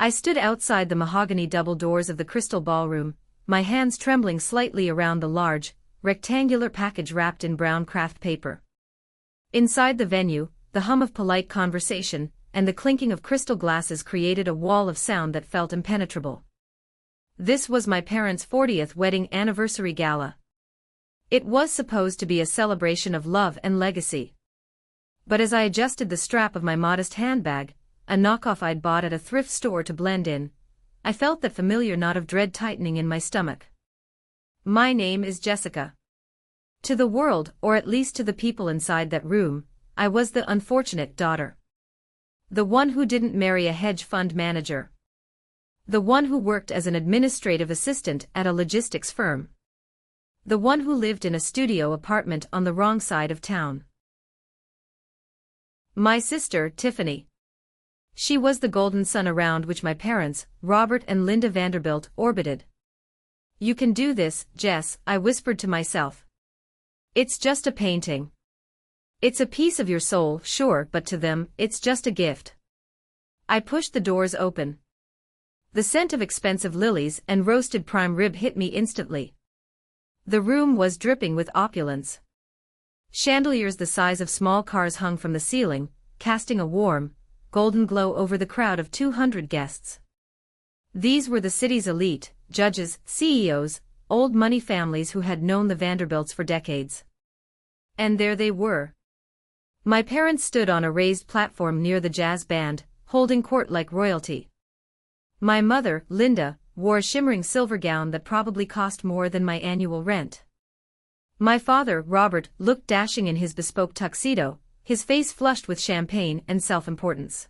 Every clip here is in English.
I stood outside the mahogany double doors of the crystal ballroom, my hands trembling slightly around the large, rectangular package wrapped in brown craft paper. Inside the venue, the hum of polite conversation and the clinking of crystal glasses created a wall of sound that felt impenetrable. This was my parents' 40th wedding anniversary gala. It was supposed to be a celebration of love and legacy. But as I adjusted the strap of my modest handbag, a knockoff I'd bought at a thrift store to blend in, I felt that familiar knot of dread tightening in my stomach. My name is Jessica. To the world, or at least to the people inside that room, I was the unfortunate daughter. The one who didn't marry a hedge fund manager. The one who worked as an administrative assistant at a logistics firm. The one who lived in a studio apartment on the wrong side of town. My sister, Tiffany. She was the golden sun around which my parents, Robert and Linda Vanderbilt, orbited. You can do this, Jess, I whispered to myself. It's just a painting. It's a piece of your soul, sure, but to them, it's just a gift. I pushed the doors open. The scent of expensive lilies and roasted prime rib hit me instantly. The room was dripping with opulence. Chandeliers the size of small cars hung from the ceiling, casting a warm, golden glow over the crowd of 200 guests. These were the city's elite, judges, CEOs, old money families who had known the Vanderbilts for decades. And there they were. My parents stood on a raised platform near the jazz band, holding court like royalty. My mother, Linda, wore a shimmering silver gown that probably cost more than my annual rent. My father, Robert, looked dashing in his bespoke tuxedo, his face flushed with champagne and self-importance.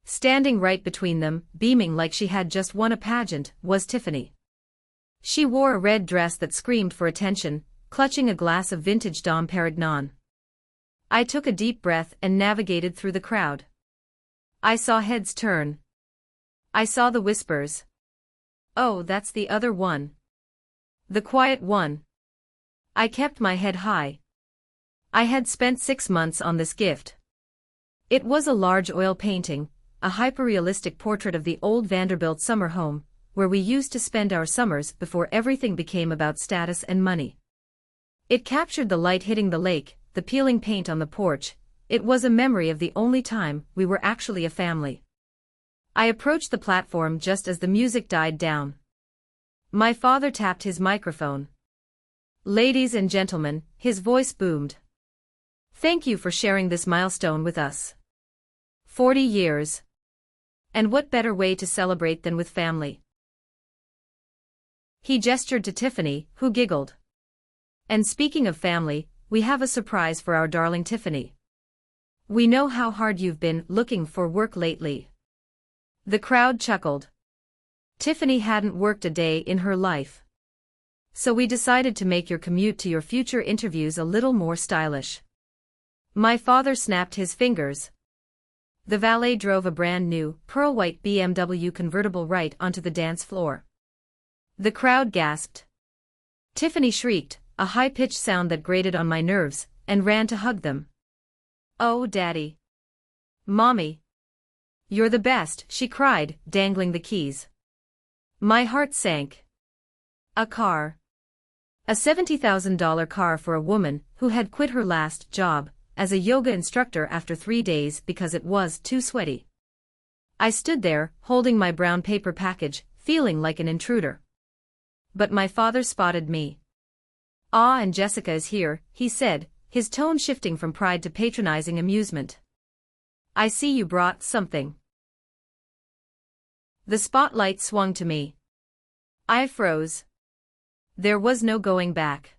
Standing right between them, beaming like she had just won a pageant, was Tiffany. She wore a red dress that screamed for attention, clutching a glass of vintage Dom Perignon. I took a deep breath and navigated through the crowd. I saw heads turn. I saw the whispers. Oh, that's the other one. The quiet one. I kept my head high. I had spent 6 months on this gift. It was a large oil painting, a hyperrealistic portrait of the old Vanderbilt summer home, where we used to spend our summers before everything became about status and money. It captured the light hitting the lake, the peeling paint on the porch. It was a memory of the only time we were actually a family. I approached the platform just as the music died down. My father tapped his microphone. Ladies and gentlemen, his voice boomed. Thank you for sharing this milestone with us. 40 years. And what better way to celebrate than with family? He gestured to Tiffany, who giggled. And speaking of family, we have a surprise for our darling Tiffany. We know how hard you've been looking for work lately. The crowd chuckled. Tiffany hadn't worked a day in her life. So we decided to make your commute to your future interviews a little more stylish. My father snapped his fingers. The valet drove a brand new, pearl-white BMW convertible right onto the dance floor. The crowd gasped. Tiffany shrieked, a high-pitched sound that grated on my nerves, and ran to hug them. Oh, Daddy. Mommy. You're the best, she cried, dangling the keys. My heart sank. A car. A $70,000 car for a woman who had quit her last job as a yoga instructor after 3 days because it was too sweaty. I stood there, holding my brown paper package, feeling like an intruder. But my father spotted me. Ah, and Jessica is here, he said, his tone shifting from pride to patronizing amusement. I see you brought something. The spotlight swung to me. I froze. There was no going back.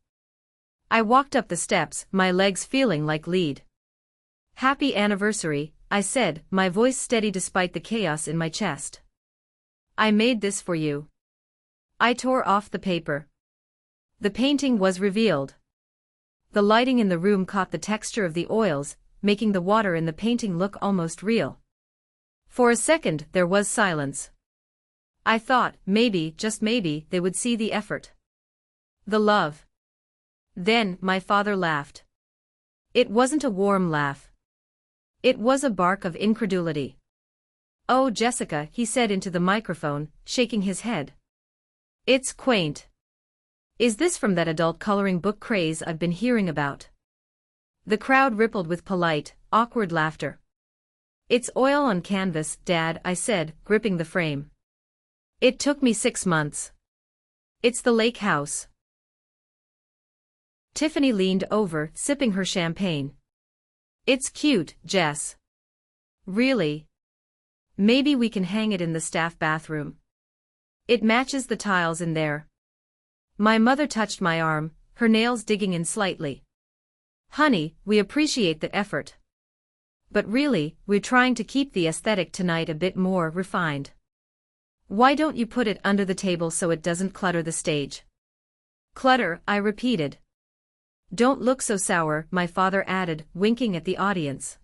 I walked up the steps, my legs feeling like lead. Happy anniversary, I said, my voice steady despite the chaos in my chest. I made this for you. I tore off the paper. The painting was revealed. The lighting in the room caught the texture of the oils, making the water in the painting look almost real. For a second there was silence. I thought, maybe, just maybe, they would see the effort. The love. Then, my father laughed. It wasn't a warm laugh. It was a bark of incredulity. Oh, Jessica, he said into the microphone, shaking his head. It's quaint. Is this from that adult coloring book craze I've been hearing about? The crowd rippled with polite, awkward laughter. It's oil on canvas, Dad, I said, gripping the frame. It took me 6 months. It's the lake house. Tiffany leaned over, sipping her champagne. It's cute, Jess. Really? Maybe we can hang it in the staff bathroom. It matches the tiles in there. My mother touched my arm, her nails digging in slightly. Honey, we appreciate the effort. But really, we're trying to keep the aesthetic tonight a bit more refined. Why don't you put it under the table so it doesn't clutter the stage? Clutter, I repeated. Don't look so sour, my father added, winking at the audience.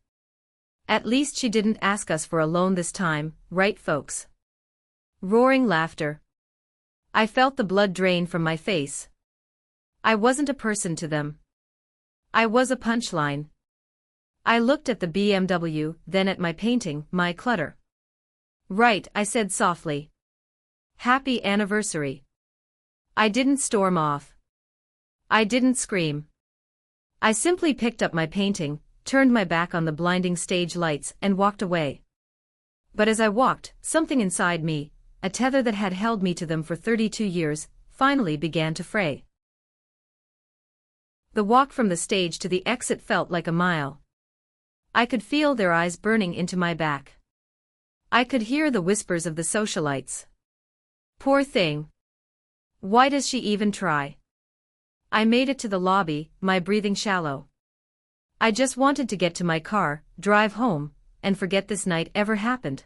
At least she didn't ask us for a loan this time, right folks? Roaring laughter. I felt the blood drain from my face. I wasn't a person to them. I was a punchline. I looked at the BMW, then at my painting, my clutter. Right, I said softly. Happy anniversary. I didn't storm off. I didn't scream. I simply picked up my painting, turned my back on the blinding stage lights and walked away. But as I walked, something inside me, a tether that had held me to them for 32 years, finally began to fray. The walk from the stage to the exit felt like a mile. I could feel their eyes burning into my back. I could hear the whispers of the socialites. Poor thing. Why does she even try? I made it to the lobby, my breathing shallow. I just wanted to get to my car, drive home, and forget this night ever happened.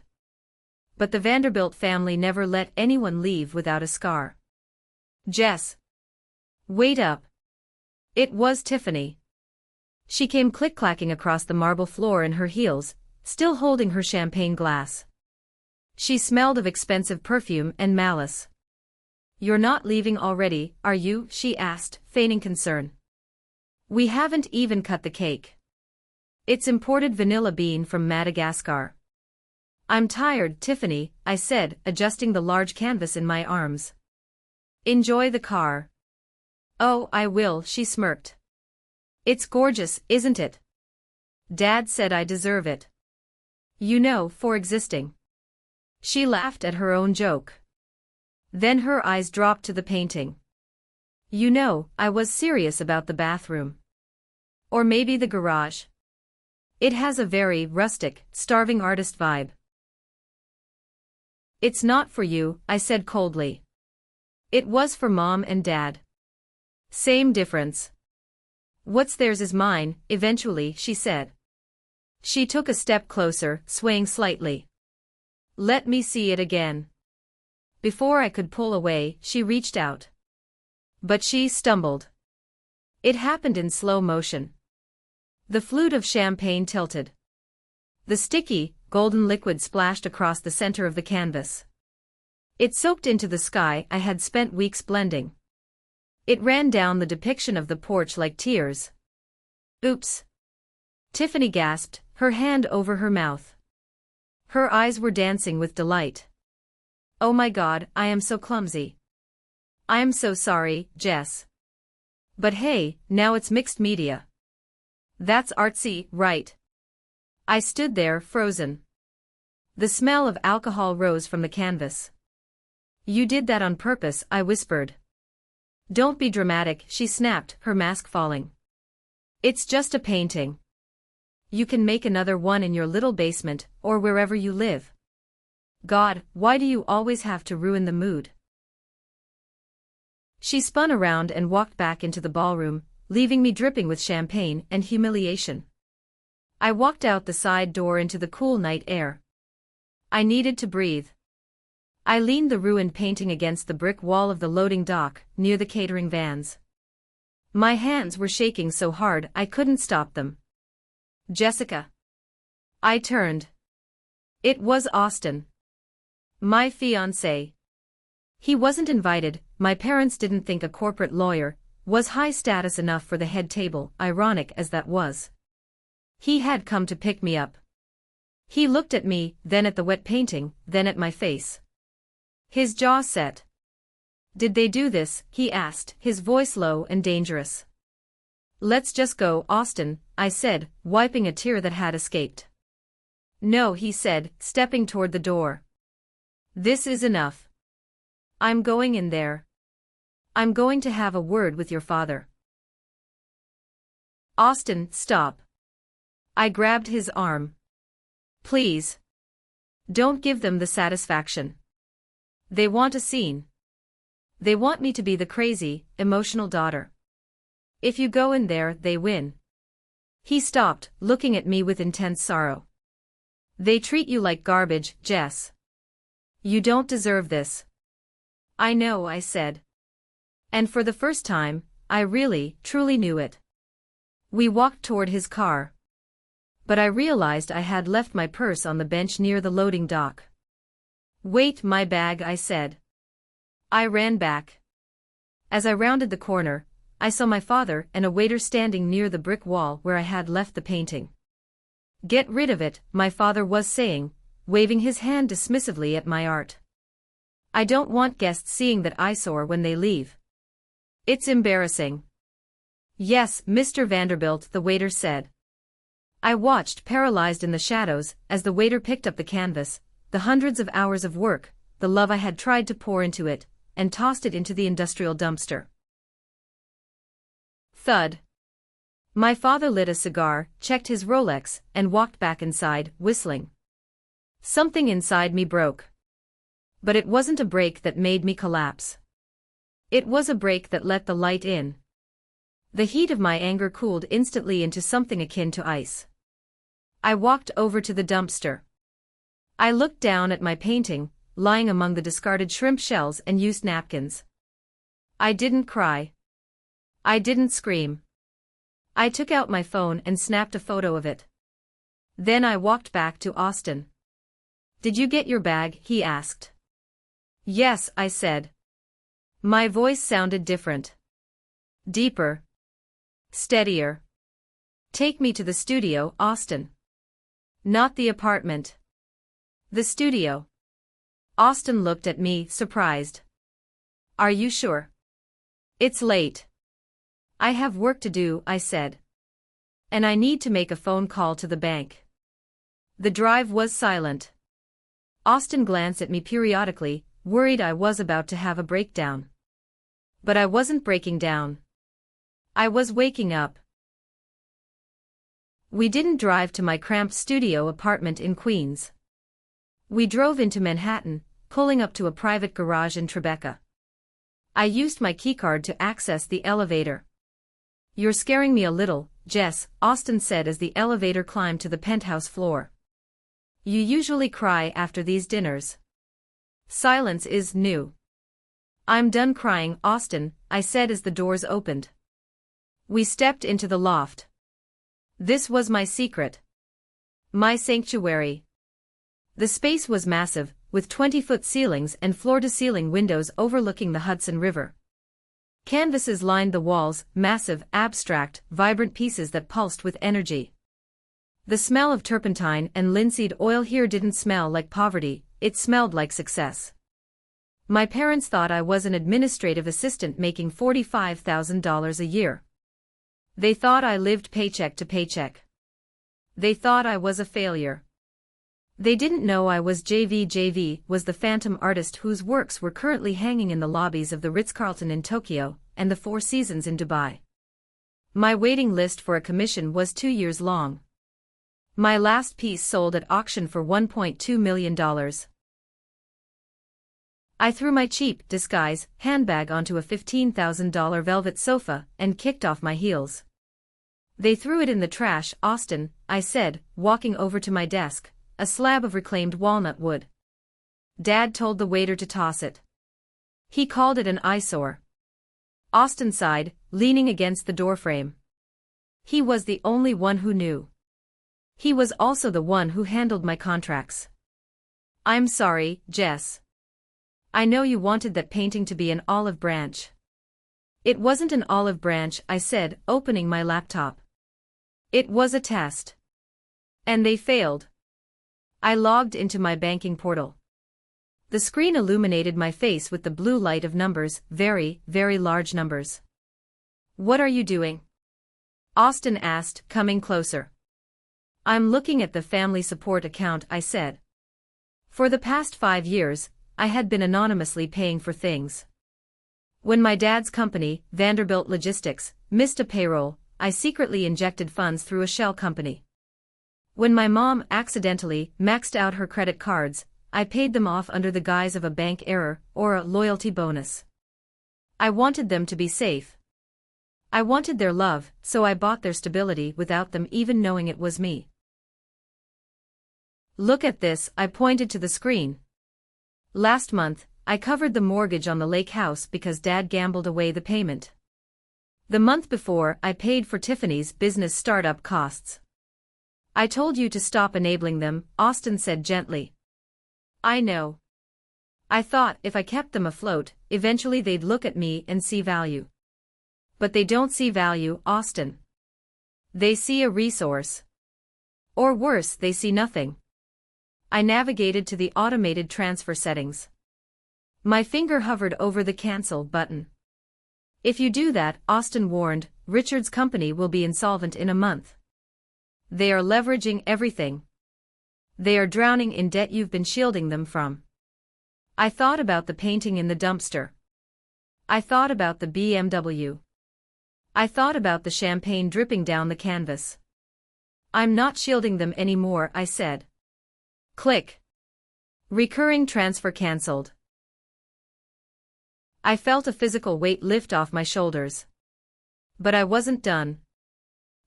But the Vanderbilt family never let anyone leave without a scar. Jess. Wait up. It was Tiffany. She came click-clacking across the marble floor in her heels, still holding her champagne glass. She smelled of expensive perfume and malice. You're not leaving already, are you? She asked, feigning concern. We haven't even cut the cake. It's imported vanilla bean from Madagascar. I'm tired, Tiffany, I said, adjusting the large canvas in my arms. Enjoy the car. Oh, I will, she smirked. It's gorgeous, isn't it? Dad said I deserve it. You know, for existing. She laughed at her own joke. Then her eyes dropped to the painting. You know, I was serious about the bathroom. Or maybe the garage. It has a very rustic, starving artist vibe. It's not for you, I said coldly. It was for Mom and Dad. Same difference. What's theirs is mine, eventually, she said. She took a step closer, swaying slightly. Let me see it again. Before I could pull away, she reached out. But she stumbled. It happened in slow motion. The flute of champagne tilted. The sticky, golden liquid splashed across the center of the canvas. It soaked into the sky I had spent weeks blending. It ran down the depiction of the porch like tears. Oops. Tiffany gasped, her hand over her mouth. Her eyes were dancing with delight. Oh my God, I am so clumsy. I'm so sorry, Jess. But hey, now it's mixed media. That's artsy, right? I stood there, frozen. The smell of alcohol rose from the canvas. You did that on purpose, I whispered. Don't be dramatic, she snapped, her mask falling. It's just a painting. You can make another one in your little basement, or wherever you live. God, why do you always have to ruin the mood? She spun around and walked back into the ballroom, leaving me dripping with champagne and humiliation. I walked out the side door into the cool night air. I needed to breathe. I leaned the ruined painting against the brick wall of the loading dock, near the catering vans. My hands were shaking so hard I couldn't stop them. Jessica. I turned. It was Austin. My fiancé. He wasn't invited, my parents didn't think a corporate lawyer was high status enough for the head table, ironic as that was. He had come to pick me up. He looked at me, then at the wet painting, then at my face. His jaw set. "Did they do this?" he asked, his voice low and dangerous. "Let's just go, Austin," I said, wiping a tear that had escaped. "No," he said, stepping toward the door. "This is enough. I'm going in there. I'm going to have a word with your father." "Austin, stop." I grabbed his arm. "Please. Don't give them the satisfaction. They want a scene. They want me to be the crazy, emotional daughter. If you go in there, they win." He stopped, looking at me with intense sorrow. "They treat you like garbage, Jess. You don't deserve this." "I know," I said. And for the first time, I really, truly knew it. We walked toward his car. But I realized I had left my purse on the bench near the loading dock. "Wait, my bag," I said. I ran back. As I rounded the corner, I saw my father and a waiter standing near the brick wall where I had left the painting. "Get rid of it," my father was saying, waving his hand dismissively at my art. "I don't want guests seeing that eyesore when they leave. It's embarrassing." "Yes, Mr. Vanderbilt," the waiter said. I watched, paralyzed in the shadows, as the waiter picked up the canvas, the hundreds of hours of work, the love I had tried to pour into it, and tossed it into the industrial dumpster. Thud. My father lit a cigar, checked his Rolex, and walked back inside, whistling. Something inside me broke. But it wasn't a break that made me collapse. It was a break that let the light in. The heat of my anger cooled instantly into something akin to ice. I walked over to the dumpster. I looked down at my painting, lying among the discarded shrimp shells and used napkins. I didn't cry. I didn't scream. I took out my phone and snapped a photo of it. Then I walked back to Austin. "Did you get your bag?" he asked. "Yes," I said. My voice sounded different. Deeper. Steadier. "Take me to the studio, Austin." "Not the apartment. The studio." Austin looked at me, surprised. "Are you sure?" "It's late. I have work to do," I said. "And I need to make a phone call to the bank." The drive was silent. Austin glanced at me periodically, worried I was about to have a breakdown. But I wasn't breaking down. I was waking up. We didn't drive to my cramped studio apartment in Queens. We drove into Manhattan, pulling up to a private garage in Tribeca. I used my keycard to access the elevator. "You're scaring me a little, Jess," Austin said as the elevator climbed to the penthouse floor. "You usually cry after these dinners." Silence is new. "I'm done crying, Austin," I said as the doors opened. We stepped into the loft. This was my secret. My sanctuary. The space was massive, with 20-foot ceilings and floor-to-ceiling windows overlooking the Hudson River. Canvases lined the walls, massive, abstract, vibrant pieces that pulsed with energy. The smell of turpentine and linseed oil here didn't smell like poverty, it smelled like success. My parents thought I was an administrative assistant making $45,000 a year. They thought I lived paycheck to paycheck. They thought I was a failure. They didn't know I was JV was the phantom artist whose works were currently hanging in the lobbies of the Ritz-Carlton in Tokyo and the Four Seasons in Dubai. My waiting list for a commission was 2 years long. My last piece sold at auction for $1.2 million. I threw my cheap disguise handbag onto a $15,000 velvet sofa and kicked off my heels. "They threw it in the trash, Austin," I said, walking over to my desk, a slab of reclaimed walnut wood. "Dad told the waiter to toss it. He called it an eyesore." Austin sighed, leaning against the doorframe. He was the only one who knew. He was also the one who handled my contracts. "I'm sorry, Jess. I know you wanted that painting to be an olive branch." "It wasn't an olive branch," I said, opening my laptop. "It was a test. And they failed." I logged into my banking portal. The screen illuminated my face with the blue light of numbers, very, very large numbers. "What are you doing?" Austin asked, coming closer. "I'm looking at the family support account," I said. For the past 5 years, I had been anonymously paying for things. When my dad's company, Vanderbilt Logistics, missed a payroll, I secretly injected funds through a shell company. When my mom accidentally maxed out her credit cards, I paid them off under the guise of a bank error or a loyalty bonus. I wanted them to be safe. I wanted their love, so I bought their stability without them even knowing it was me. "Look at this," I pointed to the screen. "Last month, I covered the mortgage on the lake house because Dad gambled away the payment. The month before, I paid for Tiffany's business startup costs." "I told you to stop enabling them," Austin said gently. "I know. I thought if I kept them afloat, eventually they'd look at me and see value. But they don't see value, Austin. They see a resource. Or worse, they see nothing." I navigated to the automated transfer settings. My finger hovered over the cancel button. "If you do that," Austin warned, "Richard's company will be insolvent in a month. They are leveraging everything. They are drowning in debt you've been shielding them from." I thought about the painting in the dumpster. I thought about the BMW. I thought about the champagne dripping down the canvas. "I'm not shielding them anymore," I said. Click. Recurring transfer cancelled. I felt a physical weight lift off my shoulders. But I wasn't done.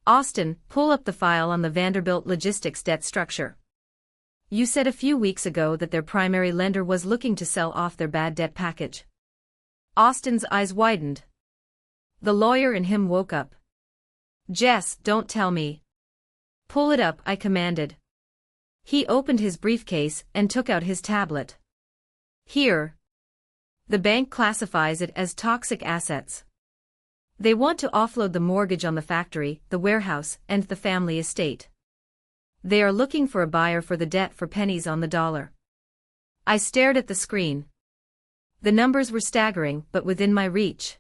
"Austin, pull up the file on the Vanderbilt Logistics debt structure. You said a few weeks ago that their primary lender was looking to sell off their bad debt package." Austin's eyes widened. The lawyer in him woke up. "Jess, don't tell me." "Pull it up," I commanded. He opened his briefcase and took out his tablet. "Here. The bank classifies it as toxic assets. They want to offload the mortgage on the factory, the warehouse, and the family estate. They are looking for a buyer for the debt for pennies on the dollar." I stared at the screen. The numbers were staggering, but within my reach.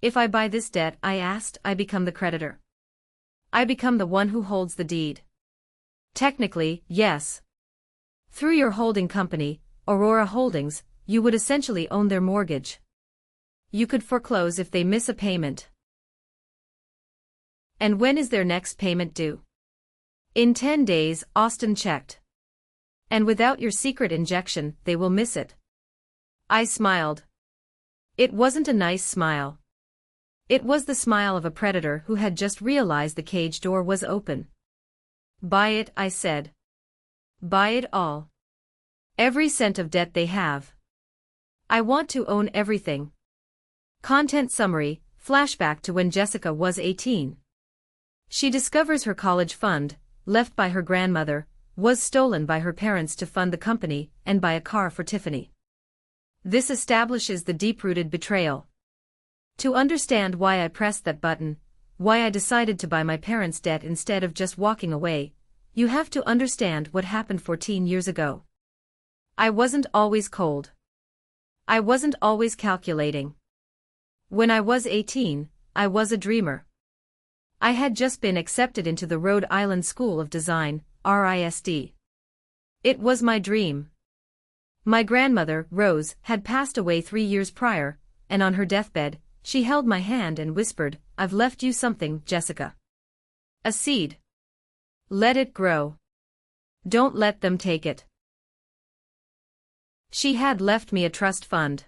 "If I buy this debt," I asked, "I become the creditor. I become the one who holds the deed." "Technically, yes. Through your holding company, Aurora Holdings, you would essentially own their mortgage. You could foreclose if they miss a payment." "And when is their next payment due?" "In 10 days, Austin checked. And without your secret injection, they will miss it." I smiled. It wasn't a nice smile. It was the smile of a predator who had just realized the cage door was open. "Buy it," I said. "Buy it all. Every cent of debt they have. I want to own everything." Content summary, flashback to when Jessica was 18. She discovers her college fund, left by her grandmother, was stolen by her parents to fund the company and buy a car for Tiffany. This establishes the deep-rooted betrayal. To understand why I pressed that button, why I decided to buy my parents' debt instead of just walking away, you have to understand what happened 14 years ago. I wasn't always cold. I wasn't always calculating. When I was 18, I was a dreamer. I had just been accepted into the Rhode Island School of Design, RISD. It was my dream. My grandmother, Rose, had passed away 3 years prior, and on her deathbed, she held my hand and whispered, "I've left you something, Jessica. A seed. Let it grow. Don't let them take it." She had left me a trust fund.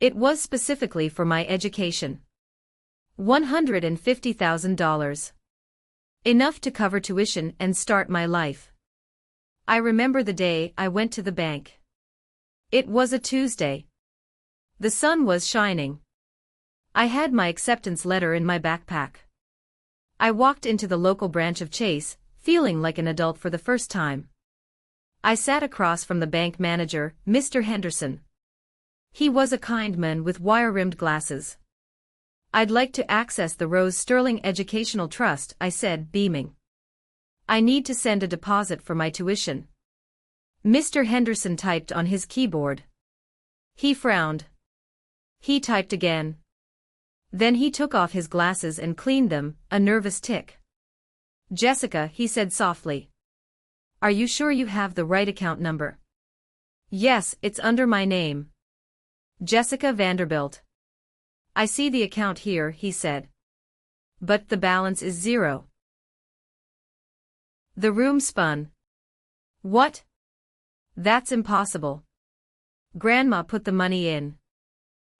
It was specifically for my education. $150,000. Enough to cover tuition and start my life. I remember the day I went to the bank. It was a Tuesday. The sun was shining. I had my acceptance letter in my backpack. I walked into the local branch of Chase, feeling like an adult for the first time. I sat across from the bank manager, Mr. Henderson. He was a kind man with wire-rimmed glasses. "I'd like to access the Rose Sterling Educational Trust," I said, beaming. "I need to send a deposit for my tuition." Mr. Henderson typed on his keyboard. He frowned. He typed again. Then he took off his glasses and cleaned them, a nervous tick. Jessica, he said softly. Are you sure you have the right account number? Yes, it's under my name. Jessica Vanderbilt. I see the account here, he said. But the balance is 0. The room spun. What? That's impossible. Grandma put the money in.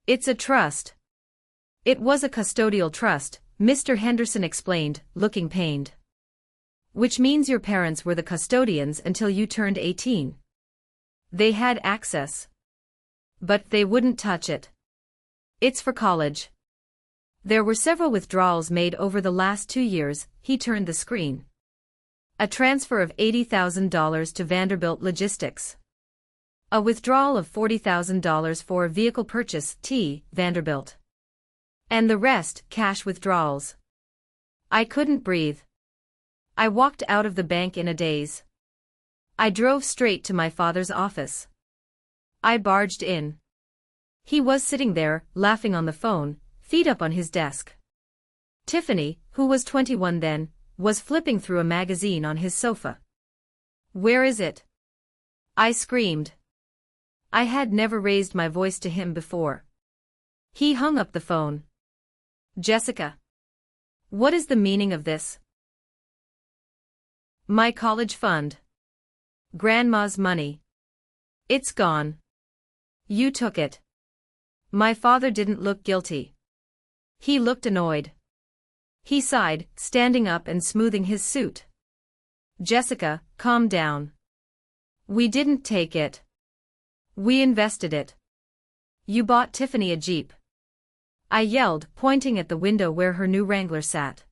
It's a trust. It was a custodial trust, Mr. Henderson explained, looking pained. Which means your parents were the custodians until you turned 18. They had access. But they wouldn't touch it. It's for college. There were several withdrawals made over the last 2 years, he turned the screen. A transfer of $80,000 to Vanderbilt Logistics. A withdrawal of $40,000 for a vehicle purchase, Vanderbilt. And the rest, cash withdrawals. I couldn't breathe. I walked out of the bank in a daze. I drove straight to my father's office. I barged in. He was sitting there, laughing on the phone, feet up on his desk. Tiffany, who was 21 then, was flipping through a magazine on his sofa. Where is it? I screamed. I had never raised my voice to him before. He hung up the phone. Jessica. What is the meaning of this? My college fund. Grandma's money. It's gone. You took it. My father didn't look guilty. He looked annoyed. He sighed, standing up and smoothing his suit. Jessica, calm down. We didn't take it. We invested it. You bought Tiffany a Jeep. I yelled, pointing at the window where her new Wrangler sat.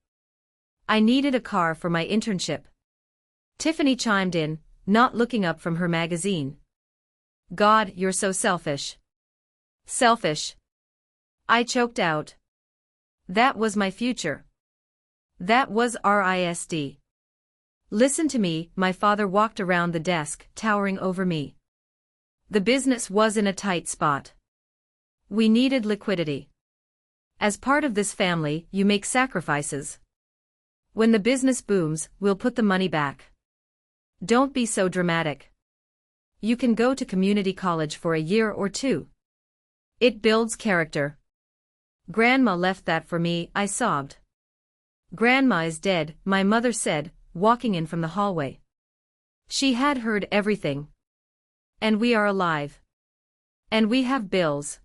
I needed a car for my internship. Tiffany chimed in, not looking up from her magazine. God, you're so selfish. Selfish. I choked out. That was my future. That was RISD. Listen to me, my father walked around the desk, towering over me. The business was in a tight spot. We needed liquidity. As part of this family, you make sacrifices. When the business booms, we'll put the money back. Don't be so dramatic. You can go to community college for a year or 2. It builds character. Grandma left that for me, I sobbed. Grandma is dead, my mother said, walking in from the hallway. She had heard everything. And we are alive. And we have bills.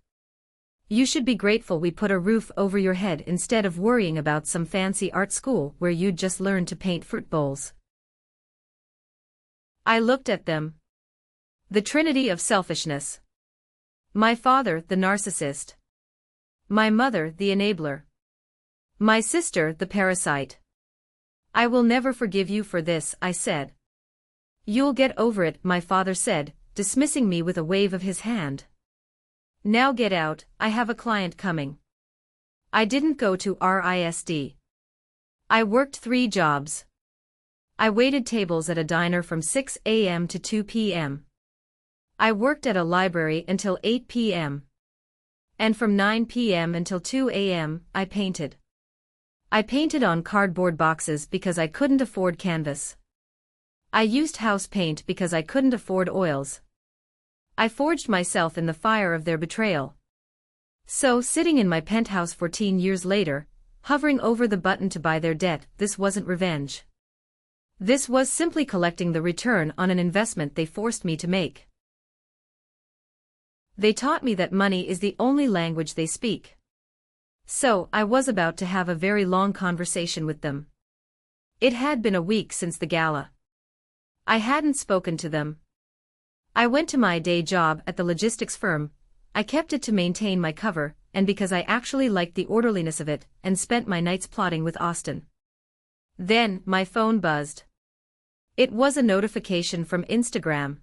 You should be grateful we put a roof over your head instead of worrying about some fancy art school where you'd just learn to paint fruit bowls. I looked at them. The trinity of selfishness. My father, the narcissist. My mother, the enabler. My sister, the parasite. I will never forgive you for this, I said. You'll get over it, my father said, dismissing me with a wave of his hand. Now get out, I have a client coming. I didn't go to RISD. I worked 3 jobs. I waited tables at a diner from 6 a.m. to 2 p.m. I worked at a library until 8 p.m. And from 9 p.m. until 2 a.m., I painted. I painted on cardboard boxes because I couldn't afford canvas. I used house paint because I couldn't afford oils. I forged myself in the fire of their betrayal. So, sitting in my penthouse 14 years later, hovering over the button to buy their debt, this wasn't revenge. This was simply collecting the return on an investment they forced me to make. They taught me that money is the only language they speak. So, I was about to have a very long conversation with them. It had been a week since the gala. I hadn't spoken to them. I went to my day job at the logistics firm. I kept it to maintain my cover, and because I actually liked the orderliness of it, and spent my nights plotting with Austin. Then, my phone buzzed. It was a notification from Instagram.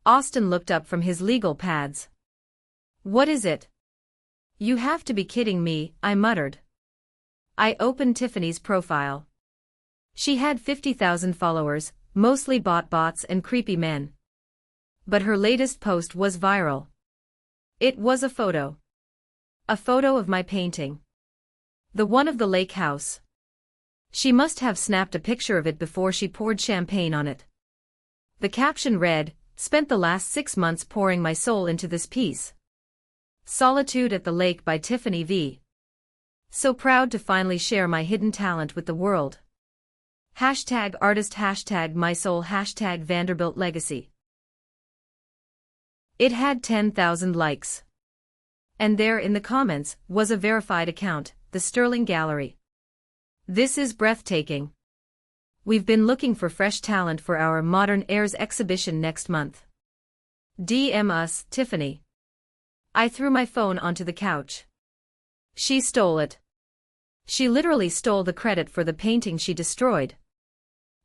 Austin looked up from his legal pads. What is it? You have to be kidding me, I muttered. I opened Tiffany's profile. She had 50,000 followers, mostly bot bots and creepy men. But her latest post was viral. It was a photo. A photo of my painting. The one of the lake house. She must have snapped a picture of it before she poured champagne on it. The caption read, "Spent the last 6 months pouring my soul into this piece. Solitude at the Lake by Tiffany V. So proud to finally share my hidden talent with the world. Hashtag artist, hashtag my soul, hashtag Vanderbilt legacy." It had 10,000 likes. And there in the comments was a verified account, the Sterling Gallery. This is breathtaking. We've been looking for fresh talent for our Modern Heirs exhibition next month. DM us, Tiffany. I threw my phone onto the couch. She stole it. She literally stole the credit for the painting she destroyed.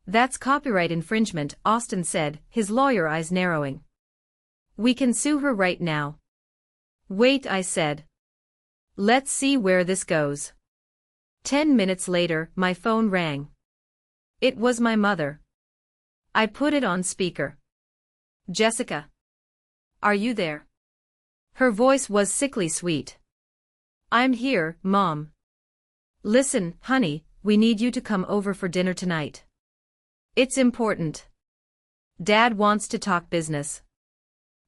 That's copyright infringement, Austin said, his lawyer eyes narrowing. We can sue her right now. Wait, I said. Let's see where this goes. 10 minutes later, my phone rang. It was my mother. I put it on speaker. Jessica. Are you there? Her voice was sickly sweet. I'm here, Mom. Listen, honey, we need you to come over for dinner tonight. It's important. Dad wants to talk business.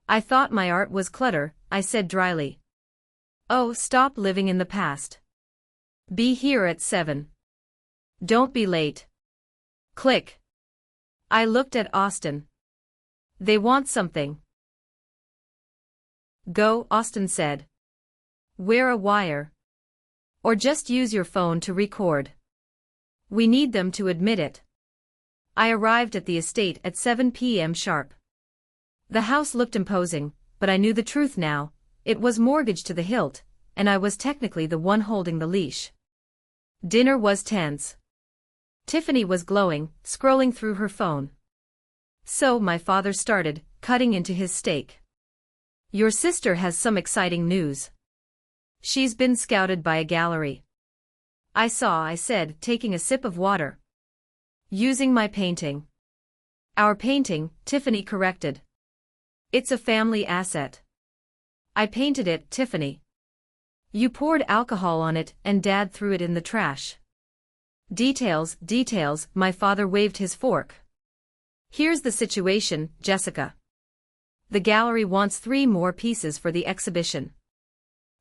I thought my art was clutter, I said dryly. Oh, stop living in the past. Be here at 7. Don't be late. Click. I looked at Austin. They want something. Go, Austin said. Wear a wire. Or just use your phone to record. We need them to admit it. I arrived at the estate at 7 p.m. sharp. The house looked imposing, but I knew the truth now. It was mortgaged to the hilt, and I was technically the one holding the leash. Dinner was tense. Tiffany was glowing, scrolling through her phone. So my father started, cutting into his steak. Your sister has some exciting news. She's been scouted by a gallery. I saw, I said, taking a sip of water. Using my painting. Our painting, Tiffany corrected. It's a family asset. I painted it, Tiffany. You poured alcohol on it and Dad threw it in the trash. Details, details, my father waved his fork. Here's the situation, Jessica. The gallery wants 3 more pieces for the exhibition.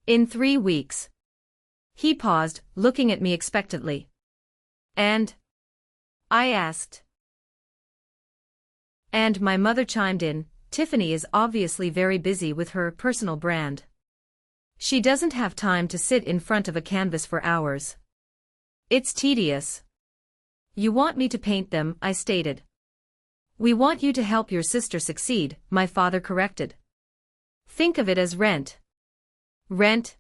In 3 weeks. He paused, looking at me expectantly. And? I asked. And my mother chimed in, Tiffany is obviously very busy with her personal brand. She doesn't have time to sit in front of a canvas for hours. It's tedious. You want me to paint them, I stated. We want you to help your sister succeed, my father corrected. Think of it as rent. Rent?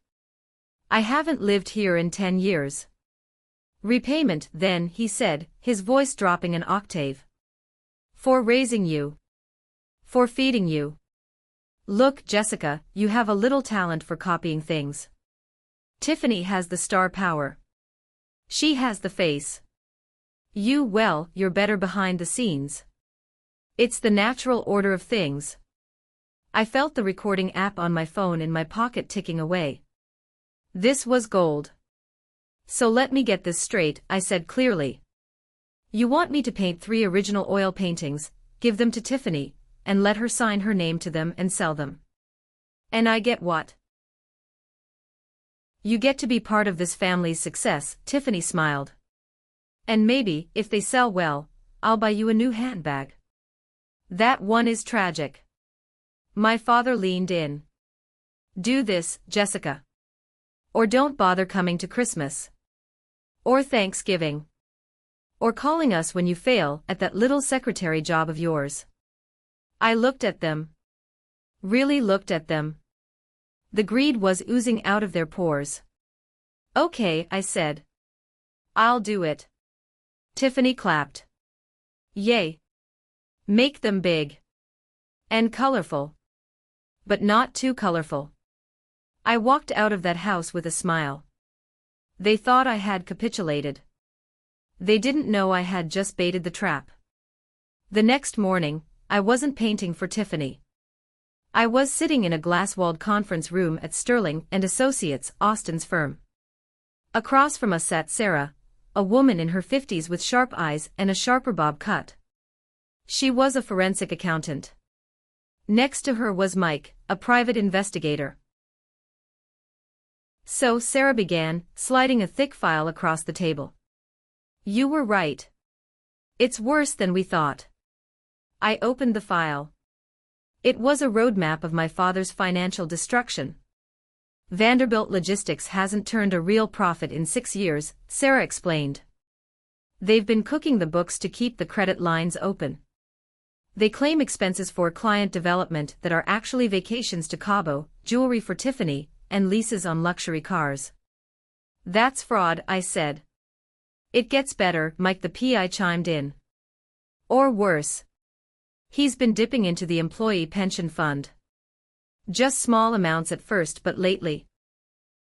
I haven't lived here in 10 years. Repayment, then, he said, his voice dropping an octave. For raising you. For feeding you. Look, Jessica, you have a little talent for copying things. Tiffany has the star power. She has the face. You, well, you're better behind the scenes. It's the natural order of things. I felt the recording app on my phone in my pocket ticking away. This was gold. So let me get this straight, I said clearly. You want me to paint 3 original oil paintings, give them to Tiffany, and let her sign her name to them and sell them. And I get what? You get to be part of this family's success, Tiffany smiled. And maybe, if they sell well, I'll buy you a new handbag. That one is tragic. My father leaned in. Do this, Jessica. Or don't bother coming to Christmas. Or Thanksgiving. Or calling us when you fail at that little secretary job of yours. I looked at them. Really looked at them. The greed was oozing out of their pores. Okay, I said. I'll do it. Tiffany clapped. Yay. Make them big. And colorful. But not too colorful. I walked out of that house with a smile. They thought I had capitulated. They didn't know I had just baited the trap. The next morning, I wasn't painting for Tiffany. I was sitting in a glass-walled conference room at Sterling and Associates, Austin's firm. Across from us sat Sarah, a woman in her 50s with sharp eyes and a sharper bob cut. She was a forensic accountant. Next to her was Mike, a private investigator. So Sarah began, sliding a thick file across the table. You were right. It's worse than we thought. I opened the file. It was a roadmap of my father's financial destruction. Vanderbilt Logistics hasn't turned a real profit in 6 years, Sarah explained. They've been cooking the books to keep the credit lines open. They claim expenses for client development that are actually vacations to Cabo, jewelry for Tiffany, and leases on luxury cars. That's fraud, I said. It gets better, Mike the PI chimed in. Or worse. He's been dipping into the employee pension fund. Just small amounts at first, but lately.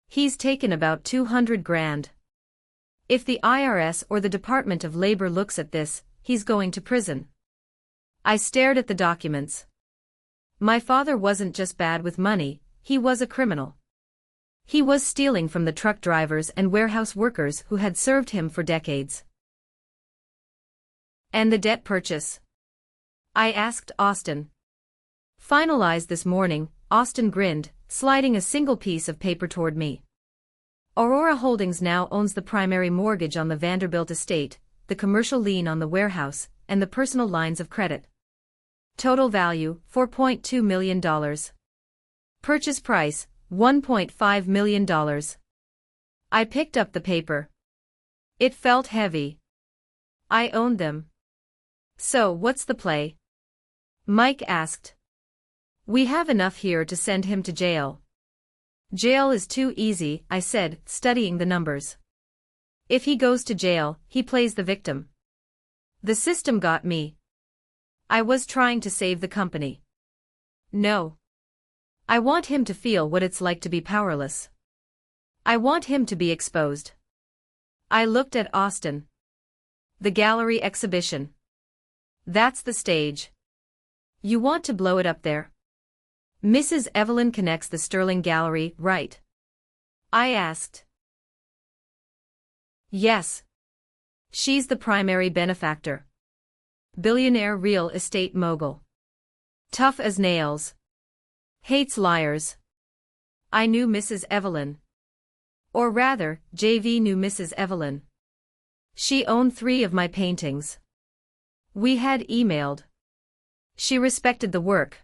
He's taken about 200 grand. If the IRS or the Department of Labor looks at this, he's going to prison. I stared at the documents. My father wasn't just bad with money, he was a criminal. He was stealing from the truck drivers and warehouse workers who had served him for decades. And the debt purchase? I asked Austin. Finalized this morning, Austin grinned, sliding a single piece of paper toward me. Aurora Holdings now owns the primary mortgage on the Vanderbilt estate, the commercial lien on the warehouse, and the personal lines of credit. Total value, $4.2 million. Purchase price, $1.5 million. I picked up the paper. It felt heavy. I owned them. So what's the play? Mike asked. We have enough here to send him to jail. Jail is too easy, I said, studying the numbers. If he goes to jail, he plays the victim. The system got me. I was trying to save the company. No. I want him to feel what it's like to be powerless. I want him to be exposed. I looked at Austin. The gallery exhibition. That's the stage. You want to blow it up there? Mrs. Evelyn connects the Sterling Gallery, right? I asked. Yes. She's the primary benefactor. Billionaire real estate mogul. Tough as nails. Hates liars. I knew Mrs. Evelyn. Or rather, JV knew Mrs. Evelyn. She owned 3 of my paintings. We had emailed. She respected the work.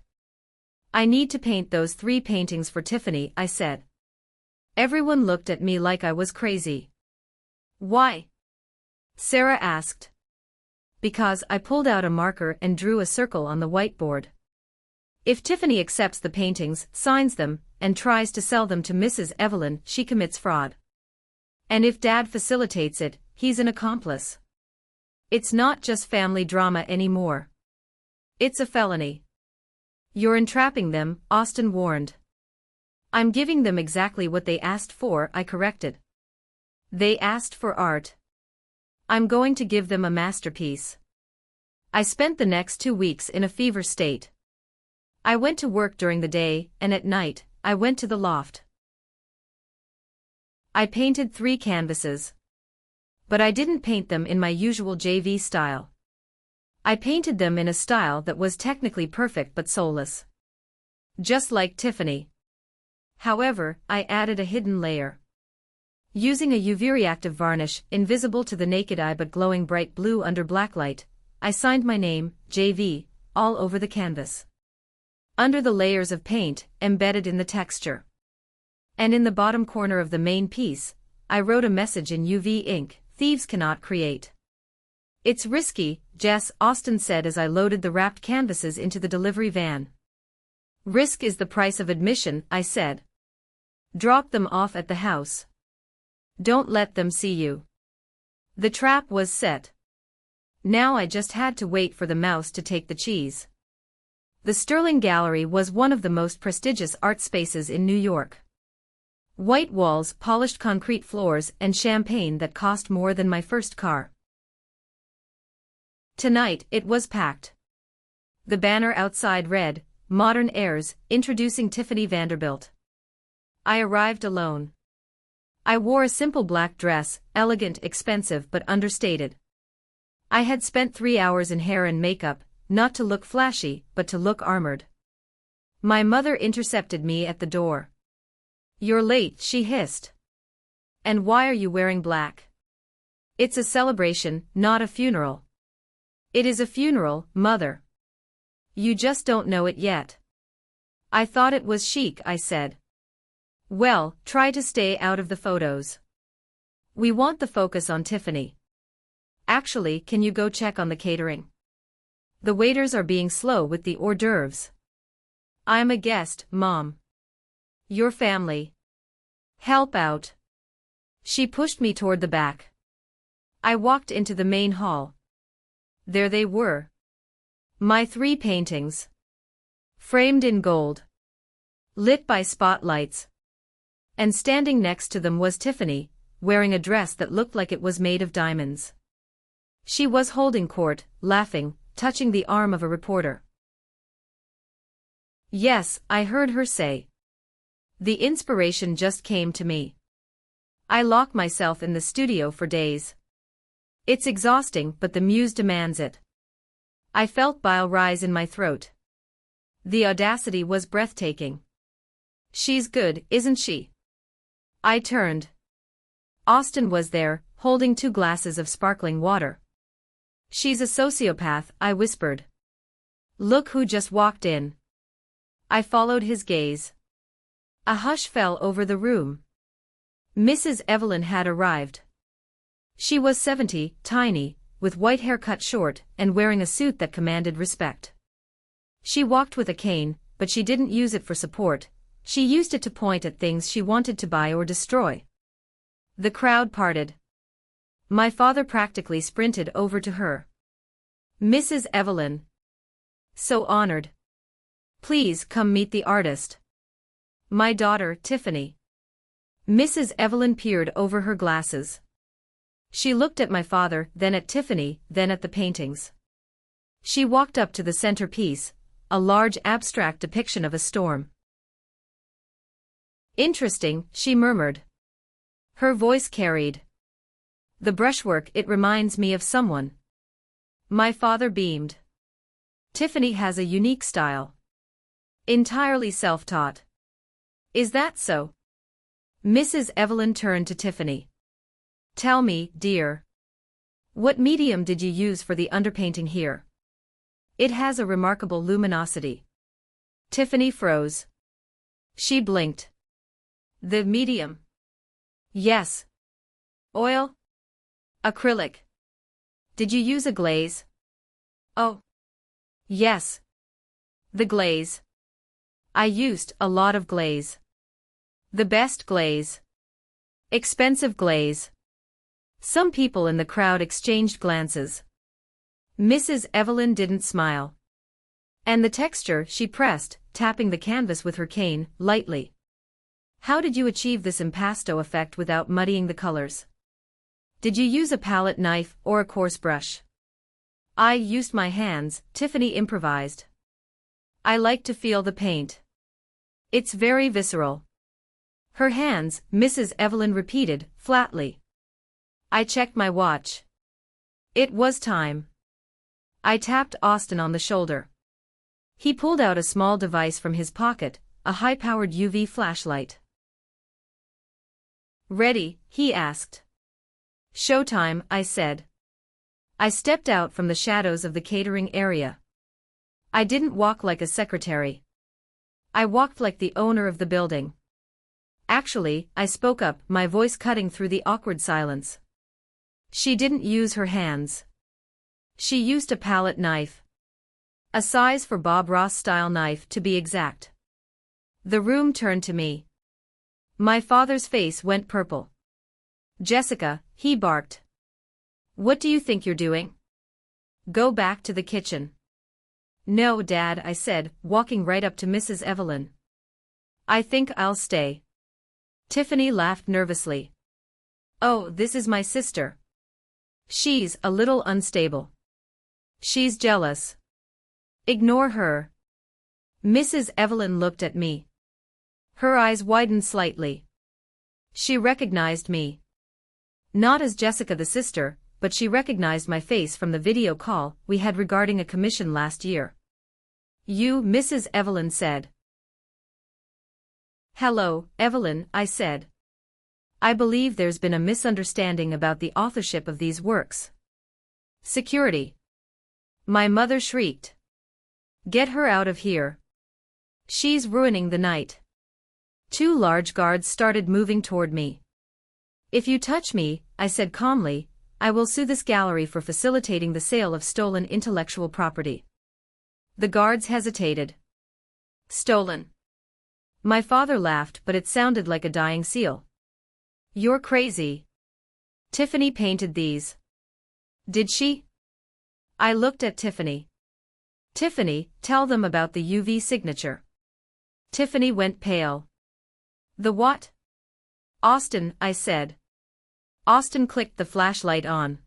I need to paint those 3 paintings for Tiffany, I said. Everyone looked at me like I was crazy. Why? Sarah asked. Because I pulled out a marker and drew a circle on the whiteboard. If Tiffany accepts the paintings, signs them, and tries to sell them to Mrs. Evelyn, she commits fraud. And if Dad facilitates it, he's an accomplice. It's not just family drama anymore. It's a felony. You're entrapping them, Austin warned. I'm giving them exactly what they asked for, I corrected. They asked for art. I'm going to give them a masterpiece. I spent the next 2 weeks in a fever state. I went to work during the day, and at night, I went to the loft. I painted 3 canvases. But I didn't paint them in my usual JV style. I painted them in a style that was technically perfect but soulless. Just like Tiffany. However, I added a hidden layer. Using a UV-reactive varnish, invisible to the naked eye but glowing bright blue under blacklight, I signed my name, JV, all over the canvas. Under the layers of paint, embedded in the texture. And in the bottom corner of the main piece, I wrote a message in UV ink, "Thieves cannot create." It's risky, Jess, Austin said as I loaded the wrapped canvases into the delivery van. Risk is the price of admission, I said. Drop them off at the house. Don't let them see you. The trap was set. Now I just had to wait for the mouse to take the cheese. The Sterling Gallery was one of the most prestigious art spaces in New York. White walls, polished concrete floors, and champagne that cost more than my first car. Tonight, it was packed. The banner outside read, Modern Airs, introducing Tiffany Vanderbilt. I arrived alone. I wore a simple black dress, elegant, expensive but understated. I had spent 3 hours in hair and makeup, not to look flashy, but to look armored. My mother intercepted me at the door. "You're late," she hissed. "And why are you wearing black?" "It's a celebration, not a funeral." "It is a funeral, Mother. You just don't know it yet." "I thought it was chic," I said. "Well, try to stay out of the photos. We want the focus on Tiffany." "Actually, can you go check on the catering? The waiters are being slow with the hors d'oeuvres." "I'm a guest, Mom." "Your family. Help out." She pushed me toward the back. I walked into the main hall. There they were. My 3 paintings. Framed in gold. Lit by spotlights. And standing next to them was Tiffany, wearing a dress that looked like it was made of diamonds. She was holding court, laughing, touching the arm of a reporter. "Yes," I heard her say. The inspiration just came to me. I lock myself in the studio for days. It's exhausting, but the muse demands it. I felt bile rise in my throat. The audacity was breathtaking. "She's good, isn't she?" I turned. Austin was there, holding 2 glasses of sparkling water. "She's a sociopath," I whispered. "Look who just walked in." I followed his gaze. A hush fell over the room. Mrs. Evelyn had arrived. She was 70, tiny, with white hair cut short, and wearing a suit that commanded respect. She walked with a cane, but she didn't use it for support. She used it to point at things she wanted to buy or destroy. The crowd parted. My father practically sprinted over to her. "Mrs. Evelyn." "So honored. Please come meet the artist." "My daughter, Tiffany." Mrs. Evelyn peered over her glasses. She looked at my father, then at Tiffany, then at the paintings. She walked up to the centerpiece, a large abstract depiction of a storm. "Interesting," she murmured. Her voice carried. "The brushwork, it reminds me of someone." My father beamed. "Tiffany has a unique style. Entirely self-taught." "Is that so?" Mrs. Evelyn turned to Tiffany. "Tell me, dear. What medium did you use for the underpainting here? It has a remarkable luminosity." Tiffany froze. She blinked. "The medium?" "Yes. Oil? Acrylic? Did you use a glaze?" "Oh. Yes. The glaze. I used a lot of glaze. The best glaze. Expensive glaze." Some people in the crowd exchanged glances. Mrs. Evelyn didn't smile. "And the texture," she pressed, tapping the canvas with her cane, lightly. "How did you achieve this impasto effect without muddying the colors? Did you use a palette knife or a coarse brush?" "I used my hands," Tiffany improvised. "I like to feel the paint. It's very visceral." "Her hands," Mrs. Evelyn repeated, flatly. I checked my watch. It was time. I tapped Austin on the shoulder. He pulled out a small device from his pocket, a high-powered UV flashlight. "Ready?" he asked. "Showtime," I said. I stepped out from the shadows of the catering area. I didn't walk like a secretary. I walked like the owner of the building. "Actually," I spoke up, my voice cutting through the awkward silence. "She didn't use her hands. She used a palette knife. A size for Bob Ross-style knife, to be exact." The room turned to me. My father's face went purple. "Jessica," he barked. "What do you think you're doing? Go back to the kitchen." "No, Dad," I said, walking right up to Mrs. Evelyn. "I think I'll stay." Tiffany laughed nervously. "Oh, this is my sister. She's a little unstable. She's jealous. Ignore her." Mrs. Evelyn looked at me. Her eyes widened slightly. She recognized me. Not as Jessica the sister, but she recognized my face from the video call we had regarding a commission last year. You, Mrs. Evelyn said. Hello, Evelyn, I said. I believe there's been a misunderstanding about the authorship of these works. Security. My mother shrieked. Get her out of here. She's ruining the night. 2 large guards started moving toward me. If you touch me, I said calmly, I will sue this gallery for facilitating the sale of stolen intellectual property. The guards hesitated. Stolen. My father laughed, but it sounded like a dying seal. You're crazy. Tiffany painted these. Did she? I looked at Tiffany. Tiffany, tell them about the UV signature. Tiffany went pale. The what? Austin, I said. Austin clicked the flashlight on.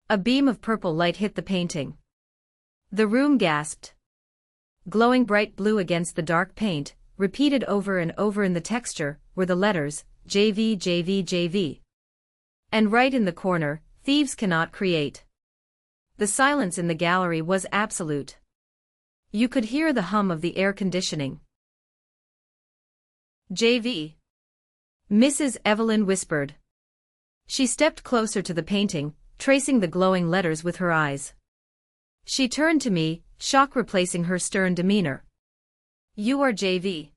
A beam of purple light hit the painting. The room gasped. Glowing bright blue against the dark paint, repeated over and over in the texture, were the letters, JV JV JV. And right in the corner, thieves cannot create. The silence in the gallery was absolute. You could hear the hum of the air conditioning. JV. Mrs. Evelyn whispered. She stepped closer to the painting, tracing the glowing letters with her eyes. She turned to me, shock replacing her stern demeanor. You are JV.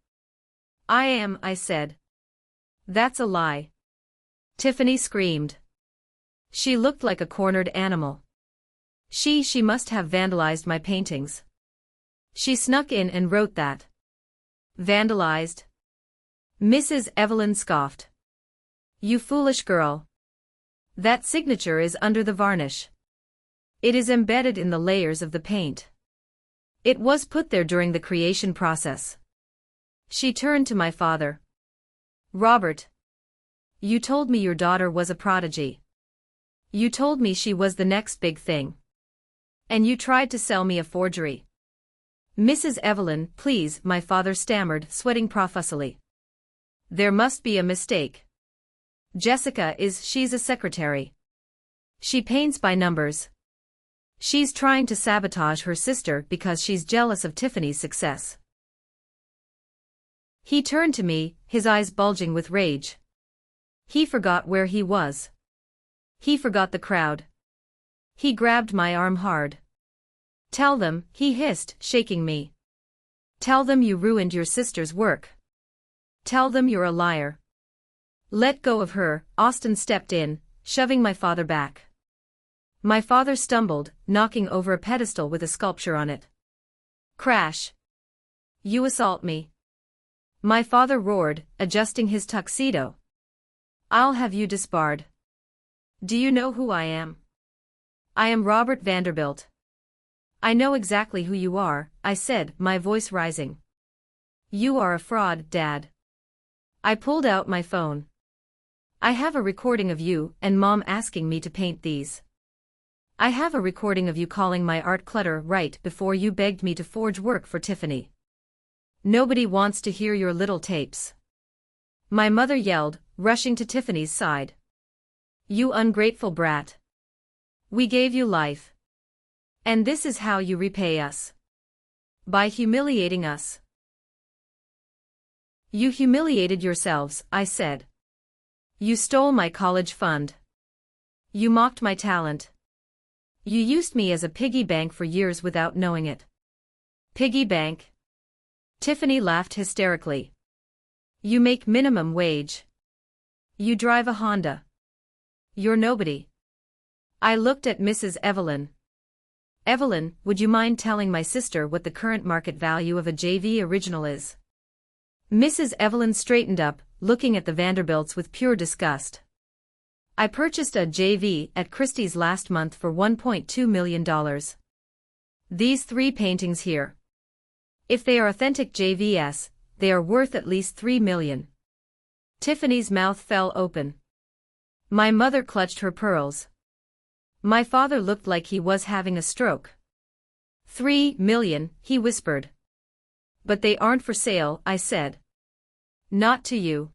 I am, I said. That's a lie. Tiffany screamed. She looked like a cornered animal. She must have vandalized my paintings. She snuck in and wrote that. Vandalized? Mrs. Evelyn scoffed. You foolish girl. That signature is under the varnish. It is embedded in the layers of the paint. It was put there during the creation process. She turned to my father. Robert. You told me your daughter was a prodigy. You told me she was the next big thing. And you tried to sell me a forgery. Mrs. Evelyn, please, my father stammered, sweating profusely. There must be a mistake. Jessica she's a secretary. She paints by numbers. She's trying to sabotage her sister because she's jealous of Tiffany's success. He turned to me, his eyes bulging with rage. He forgot where he was. He forgot the crowd. He grabbed my arm hard. Tell them, he hissed, shaking me. Tell them you ruined your sister's work. Tell them you're a liar. Let go of her, Austin stepped in, shoving my father back. My father stumbled, knocking over a pedestal with a sculpture on it. Crash. You assault me. My father roared, adjusting his tuxedo. I'll have you disbarred. Do you know who I am? I am Robert Vanderbilt. I know exactly who you are, I said, my voice rising. You are a fraud, Dad. I pulled out my phone. I have a recording of you and Mom asking me to paint these. I have a recording of you calling my art clutter right before you begged me to forge work for Tiffany. Nobody wants to hear your little tapes. My mother yelled, rushing to Tiffany's side. You ungrateful brat. We gave you life. And this is how you repay us. By humiliating us. You humiliated yourselves, I said. You stole my college fund. You mocked my talent. You used me as a piggy bank for years without knowing it. Piggy bank? Tiffany laughed hysterically. You make minimum wage. You drive a Honda. You're nobody. I looked at Mrs. Evelyn. Evelyn, would you mind telling my sister what the current market value of a JV original is? Mrs. Evelyn straightened up, looking at the Vanderbilts with pure disgust. I purchased a JV at Christie's last month for $1.2 million. These 3 paintings here. If they are authentic JVs, they are worth at least $3 million. Tiffany's mouth fell open. My mother clutched her pearls. My father looked like he was having a stroke. $3 million, he whispered. But they aren't for sale, I said. Not to you.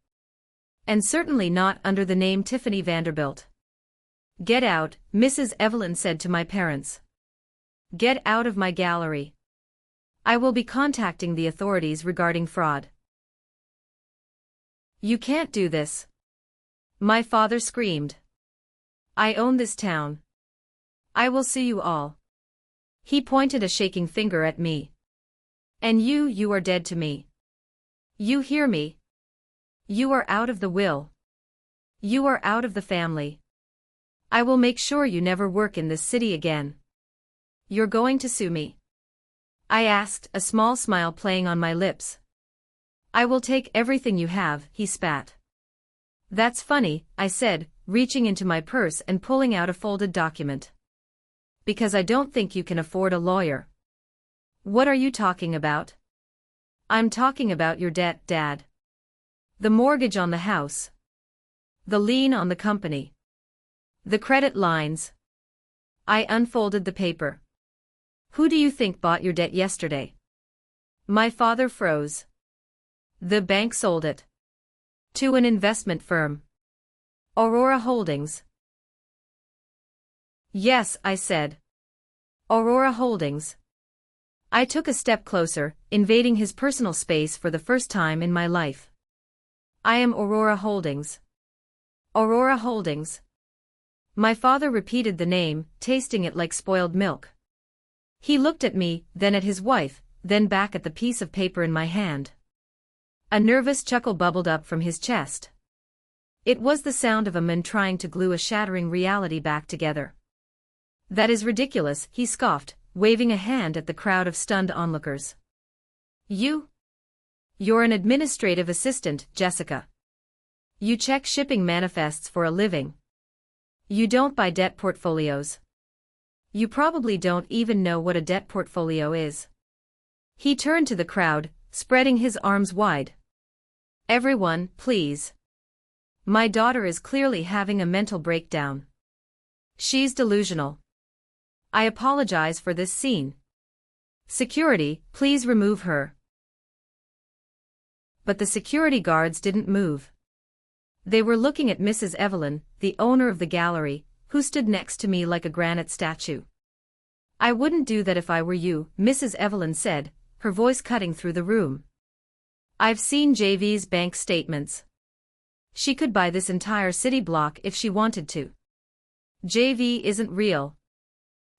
And certainly not under the name Tiffany Vanderbilt. Get out, Mrs. Evelyn said to my parents. Get out of my gallery. I will be contacting the authorities regarding fraud. You can't do this. My father screamed. I own this town. I will sue you all. He pointed a shaking finger at me. And you are dead to me. You hear me? You are out of the will. You are out of the family. I will make sure you never work in this city again. You're going to sue me? I asked, a small smile playing on my lips. I will take everything you have, he spat. That's funny, I said, reaching into my purse and pulling out a folded document. Because I don't think you can afford a lawyer. What are you talking about? I'm talking about your debt, Dad. The mortgage on the house. The lien on the company. The credit lines. I unfolded the paper. Who do you think bought your debt yesterday? My father froze. The bank sold it. To an investment firm. Aurora Holdings. Yes, I said. Aurora Holdings. I took a step closer, invading his personal space for the first time in my life. I am Aurora Holdings. Aurora Holdings. My father repeated the name, tasting it like spoiled milk. He looked at me, then at his wife, then back at the piece of paper in my hand. A nervous chuckle bubbled up from his chest. It was the sound of a man trying to glue a shattering reality back together. That is ridiculous, he scoffed, waving a hand at the crowd of stunned onlookers. You're an administrative assistant, Jessica. You check shipping manifests for a living. You don't buy debt portfolios. You probably don't even know what a debt portfolio is. He turned to the crowd, spreading his arms wide. Everyone, please. My daughter is clearly having a mental breakdown. She's delusional. I apologize for this scene. Security, please remove her. But the security guards didn't move. They were looking at Mrs. Evelyn, the owner of the gallery, who stood next to me like a granite statue. I wouldn't do that if I were you, Mrs. Evelyn said, her voice cutting through the room. I've seen JV's bank statements. She could buy this entire city block if she wanted to. JV isn't real.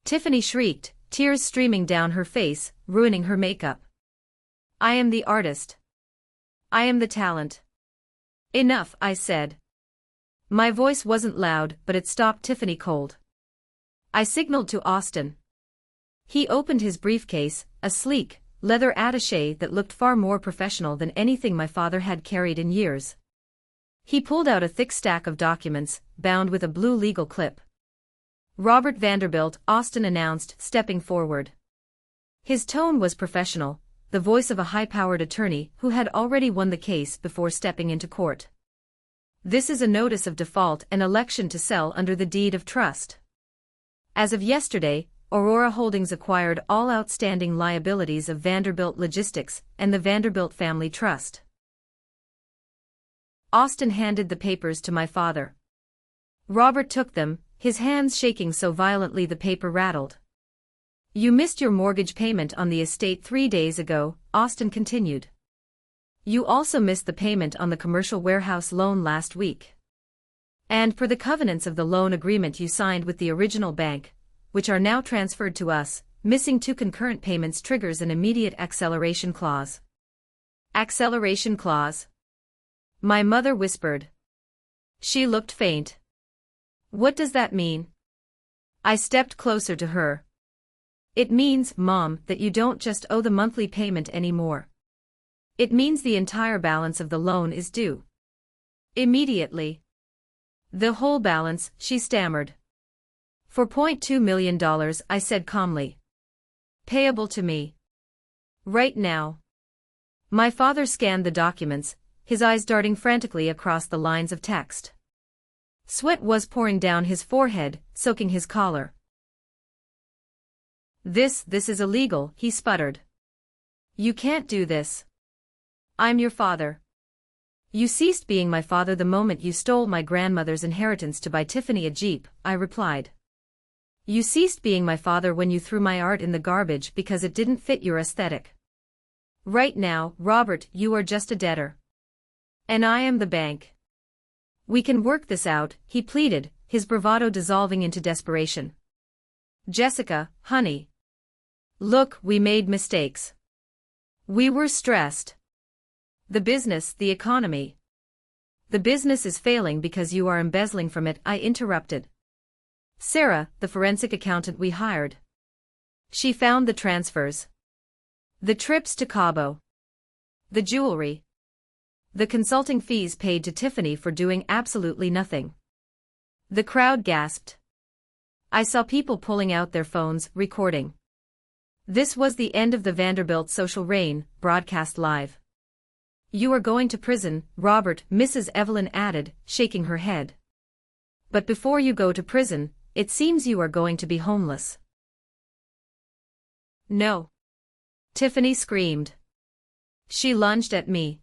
Tiffany shrieked, tears streaming down her face, ruining her makeup. I am the artist. I am the talent. Enough, I said. My voice wasn't loud, but it stopped Tiffany cold. I signaled to Austin. He opened his briefcase, a sleek, leather attaché that looked far more professional than anything my father had carried in years. He pulled out a thick stack of documents, bound with a blue legal clip. Robert Vanderbilt, Austin announced, stepping forward. His tone was professional, the voice of a high-powered attorney who had already won the case before stepping into court. This is a notice of default and election to sell under the deed of trust. As of yesterday, Aurora Holdings acquired all outstanding liabilities of Vanderbilt Logistics and the Vanderbilt Family Trust. Austin handed the papers to my father. Robert took them, his hands shaking so violently the paper rattled. You missed your mortgage payment on the estate 3 days ago, Austin continued. You also missed the payment on the commercial warehouse loan last week. And per the covenants of the loan agreement you signed with the original bank, which are now transferred to us, missing 2 concurrent payments triggers an immediate acceleration clause. Acceleration clause? My mother whispered. She looked faint. What does that mean? I stepped closer to her. It means, Mom, that you don't just owe the monthly payment anymore. It means the entire balance of the loan is due. Immediately. The whole balance, she stammered. For $0.2 million, I said calmly. Payable to me. Right now. My father scanned the documents, his eyes darting frantically across the lines of text. Sweat was pouring down his forehead, soaking his collar. This is illegal, he sputtered. You can't do this. I'm your father. You ceased being my father the moment you stole my grandmother's inheritance to buy Tiffany a Jeep, I replied. You ceased being my father when you threw my art in the garbage because it didn't fit your aesthetic. Right now, Robert, you are just a debtor. And I am the bank. We can work this out, he pleaded, his bravado dissolving into desperation. Jessica, honey. Look, we made mistakes. We were stressed. The business, the economy. The business is failing because you are embezzling from it, I interrupted. Sarah, the forensic accountant we hired. She found the transfers. The trips to Cabo. The jewelry. The consulting fees paid to Tiffany for doing absolutely nothing. The crowd gasped. I saw people pulling out their phones, recording. This was the end of the Vanderbilt social reign, broadcast live. You are going to prison, Robert, Mrs. Evelyn added, shaking her head. But before you go to prison, it seems you are going to be homeless. No. Tiffany screamed. She lunged at me.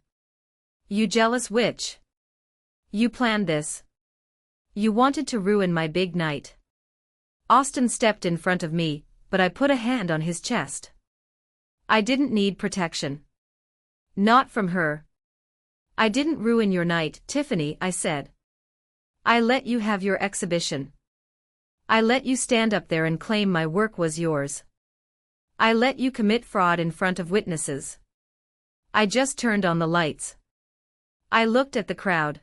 You jealous witch. You planned this. You wanted to ruin my big night. Austin stepped in front of me, but I put a hand on his chest. I didn't need protection. Not from her. I didn't ruin your night, Tiffany, I said. I let you have your exhibition. I let you stand up there and claim my work was yours. I let you commit fraud in front of witnesses. I just turned on the lights. I looked at the crowd.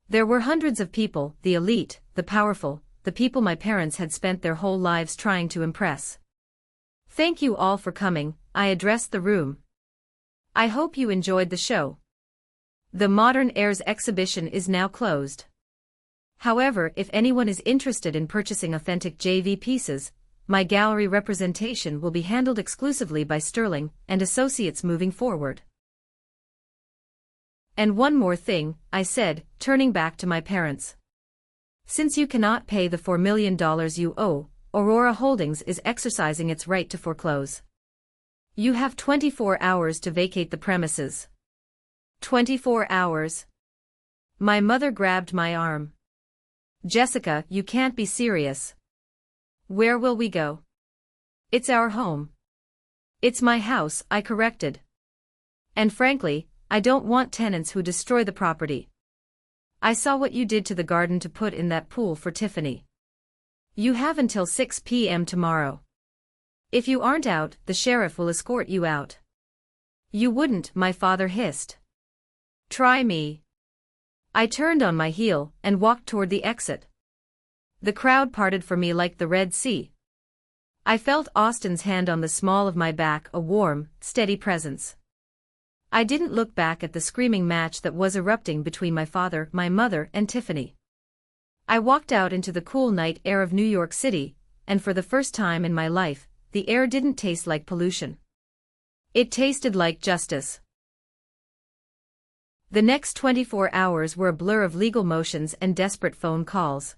There were hundreds of people, the elite, the powerful, the people my parents had spent their whole lives trying to impress. Thank you all for coming, I addressed the room. I hope you enjoyed the show. The Modern Heirs exhibition is now closed. However, if anyone is interested in purchasing authentic JV pieces, my gallery representation will be handled exclusively by Sterling and Associates moving forward. And one more thing, I said, turning back to my parents. Since you cannot pay the $4 million you owe, Aurora Holdings is exercising its right to foreclose. You have 24 hours to vacate the premises. 24 hours. My mother grabbed my arm. Jessica, you can't be serious. Where will we go? It's our home. It's my house, I corrected. And frankly, I don't want tenants who destroy the property. I saw what you did to the garden to put in that pool for Tiffany. You have until 6 p.m. tomorrow. If you aren't out, the sheriff will escort you out. You wouldn't, my father hissed. Try me. I turned on my heel and walked toward the exit. The crowd parted for me like the Red Sea. I felt Austin's hand on the small of my back, a warm, steady presence. I didn't look back at the screaming match that was erupting between my father, my mother, and Tiffany. I walked out into the cool night air of New York City, and for the first time in my life, the air didn't taste like pollution. It tasted like justice. The next 24 hours were a blur of legal motions and desperate phone calls.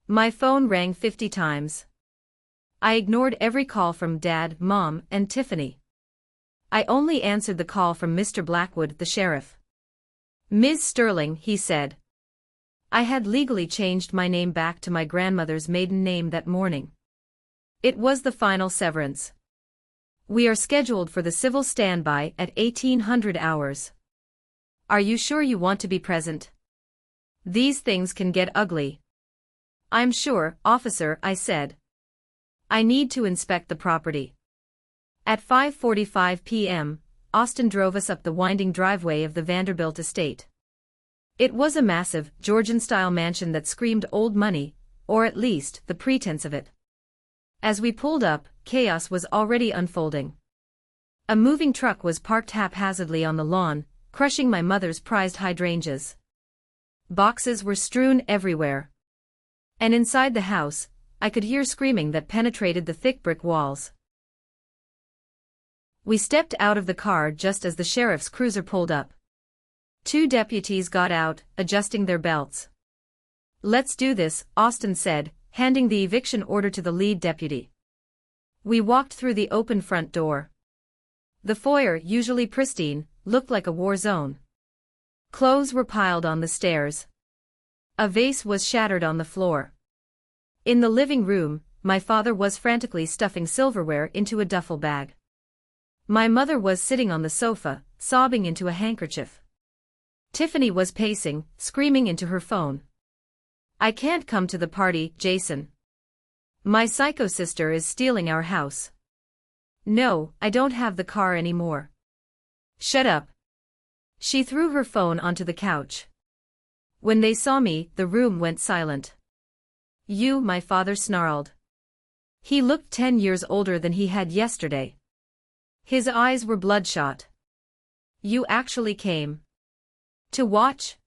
My phone rang 50 times. I ignored every call from Dad, Mom, and Tiffany. I only answered the call from Mr. Blackwood, the sheriff. Ms. Sterling, he said. I had legally changed my name back to my grandmother's maiden name that morning. It was the final severance. We are scheduled for the civil standby at 1800 hours. Are you sure you want to be present? These things can get ugly. I'm sure, officer, I said. I need to inspect the property. At 5:45 p.m., Austin drove us up the winding driveway of the Vanderbilt estate. It was a massive, Georgian-style mansion that screamed old money, or at least, the pretense of it. As we pulled up, chaos was already unfolding. A moving truck was parked haphazardly on the lawn, crushing my mother's prized hydrangeas. Boxes were strewn everywhere. And inside the house, I could hear screaming that penetrated the thick brick walls. We stepped out of the car just as the sheriff's cruiser pulled up. 2 deputies got out, adjusting their belts. Let's do this, Austin said, handing the eviction order to the lead deputy. We walked through the open front door. The foyer, usually pristine, looked like a war zone. Clothes were piled on the stairs. A vase was shattered on the floor. In the living room, my father was frantically stuffing silverware into a duffel bag. My mother was sitting on the sofa, sobbing into a handkerchief. Tiffany was pacing, screaming into her phone. "I can't come to the party, Jason. My psycho sister is stealing our house. No, I don't have the car anymore." "Shut up." She threw her phone onto the couch. When they saw me, the room went silent. "You," my father snarled. He looked 10 years older than he had yesterday. His eyes were bloodshot. "You actually came to watch?"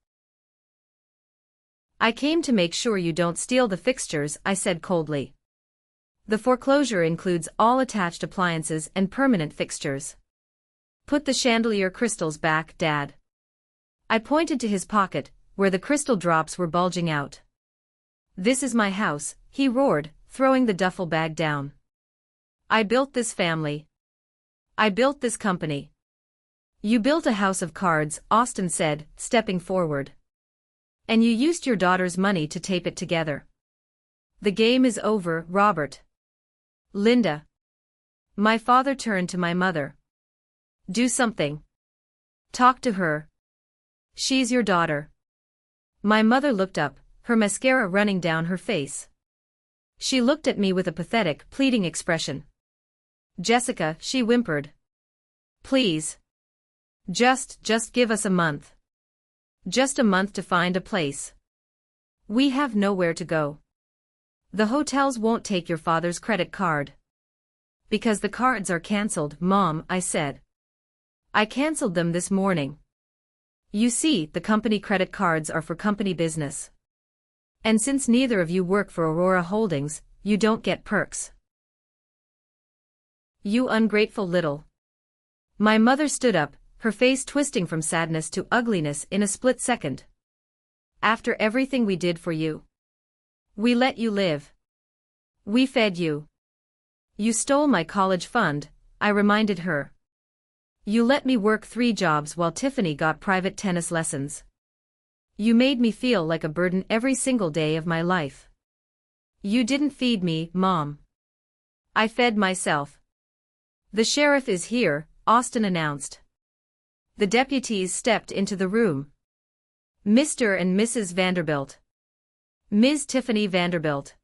"I came to make sure you don't steal the fixtures," I said coldly. "The foreclosure includes all attached appliances and permanent fixtures. Put the chandelier crystals back, Dad." I pointed to his pocket, where the crystal drops were bulging out. "This is my house," he roared, throwing the duffel bag down. "I built this family. I built this company." "You built a house of cards," Austin said, stepping forward. "And you used your daughter's money to tape it together. The game is over, Robert." "Linda." My father turned to my mother. "Do something. Talk to her. She's your daughter." My mother looked up, her mascara running down her face. She looked at me with a pathetic, pleading expression. "Jessica," she whimpered. "Please. Just give us a month. Just a month to find a place. We have nowhere to go. The hotels won't take your father's credit card." "Because the cards are cancelled, Mom," I said. "I cancelled them this morning. You see, the company credit cards are for company business. And since neither of you work for Aurora Holdings, you don't get perks." "You ungrateful little." My mother stood up, her face twisting from sadness to ugliness in a split second. "After everything we did for you. We let you live. We fed you. You stole my college fund," I reminded her. "You let me work 3 jobs while Tiffany got private tennis lessons. You made me feel like a burden every single day of my life. You didn't feed me, Mom. I fed myself." "The sheriff is here," Austin announced. The deputies stepped into the room. "Mr. and Mrs. Vanderbilt. Ms. Tiffany Vanderbilt.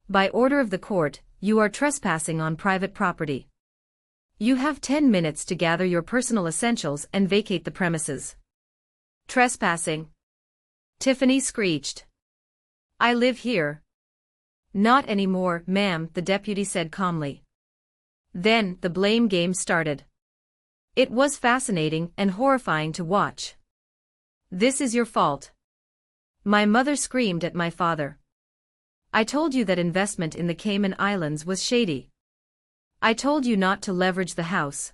By order of the court, you are trespassing on private property. You have 10 minutes to gather your personal essentials and vacate the premises." "Trespassing?" Tiffany screeched. "I live here." "Not anymore, ma'am," the deputy said calmly. Then, the blame game started. It was fascinating and horrifying to watch. "This is your fault." My mother screamed at my father. "I told you that investment in the Cayman Islands was shady. I told you not to leverage the house."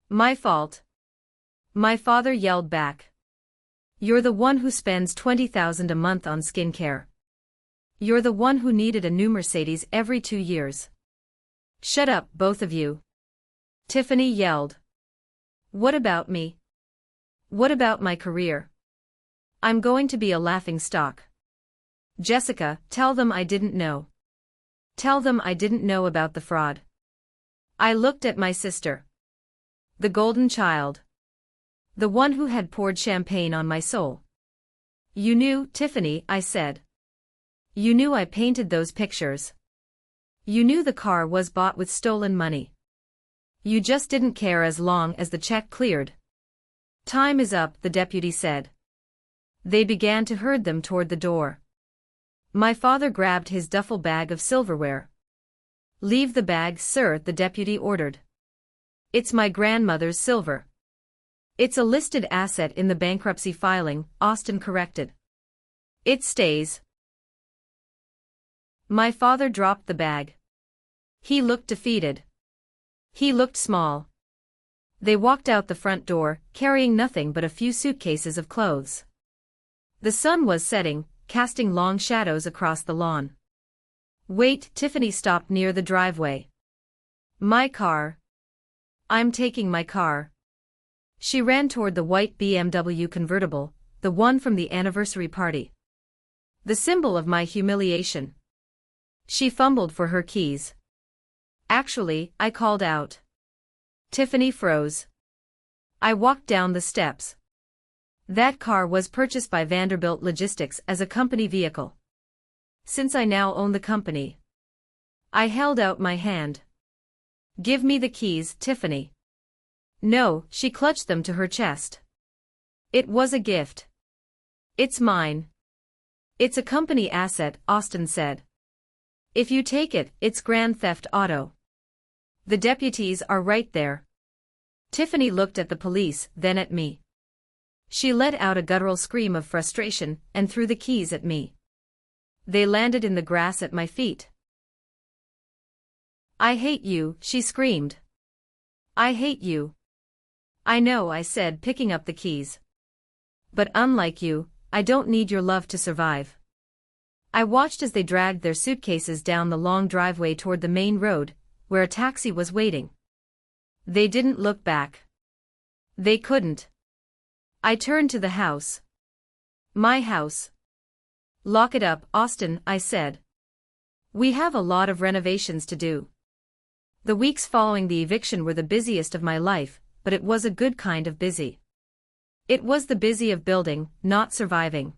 "My fault." My father yelled back. "You're the one who spends $20,000 a month on skincare. You're the one who needed a new Mercedes every 2 years. Shut up, both of you." Tiffany yelled. "What about me? What about my career? I'm going to be a laughingstock. Jessica, tell them I didn't know. Tell them I didn't know about the fraud." I looked at my sister. The golden child. The one who had poured champagne on my soul. "You knew, Tiffany," I said. "You knew I painted those pictures. You knew the car was bought with stolen money. You just didn't care as long as the check cleared." "Time is up," the deputy said. They began to herd them toward the door. My father grabbed his duffel bag of silverware. "Leave the bag, sir," the deputy ordered. "It's my grandmother's silver." "It's a listed asset in the bankruptcy filing," Austin corrected. "It stays." My father dropped the bag. He looked defeated. He looked small. They walked out the front door, carrying nothing but a few suitcases of clothes. The sun was setting, casting long shadows across the lawn. "Wait," Tiffany stopped near the driveway. "My car." I'm taking my car. She ran toward the white BMW convertible, the one from the anniversary party. The symbol of my humiliation. She fumbled for her keys. Actually, I called out. Tiffany froze. I walked down the steps. That car was purchased by Vanderbilt Logistics as a company vehicle. Since I now own the company. I held out my hand. Give me the keys, Tiffany. No, she clutched them to her chest. It was a gift. It's mine. It's a company asset, Austin said. If you take it, it's grand theft auto. The deputies are right there. Tiffany looked at the police, then at me. She let out a guttural scream of frustration and threw the keys at me. They landed in the grass at my feet. I hate you, she screamed. I hate you. I know, I said, picking up the keys. But unlike you, I don't need your love to survive. I watched as they dragged their suitcases down the long driveway toward the main road, where a taxi was waiting. They didn't look back. They couldn't. I turned to the house. My house. Lock it up, Austin, I said. We have a lot of renovations to do. The weeks following the eviction were the busiest of my life, but it was a good kind of busy. It was the busy of building, not surviving.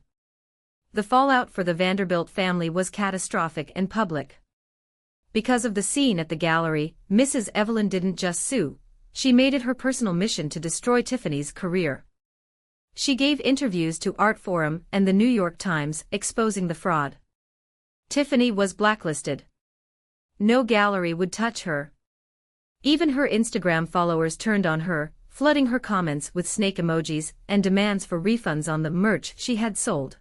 The fallout for the Vanderbilt family was catastrophic and public. Because of the scene at the gallery, Mrs. Evelyn didn't just sue, she made it her personal mission to destroy Tiffany's career. She gave interviews to Art Forum and the New York Times, exposing the fraud. Tiffany was blacklisted. No gallery would touch her. Even her Instagram followers turned on her, flooding her comments with snake emojis and demands for refunds on the merch she had sold.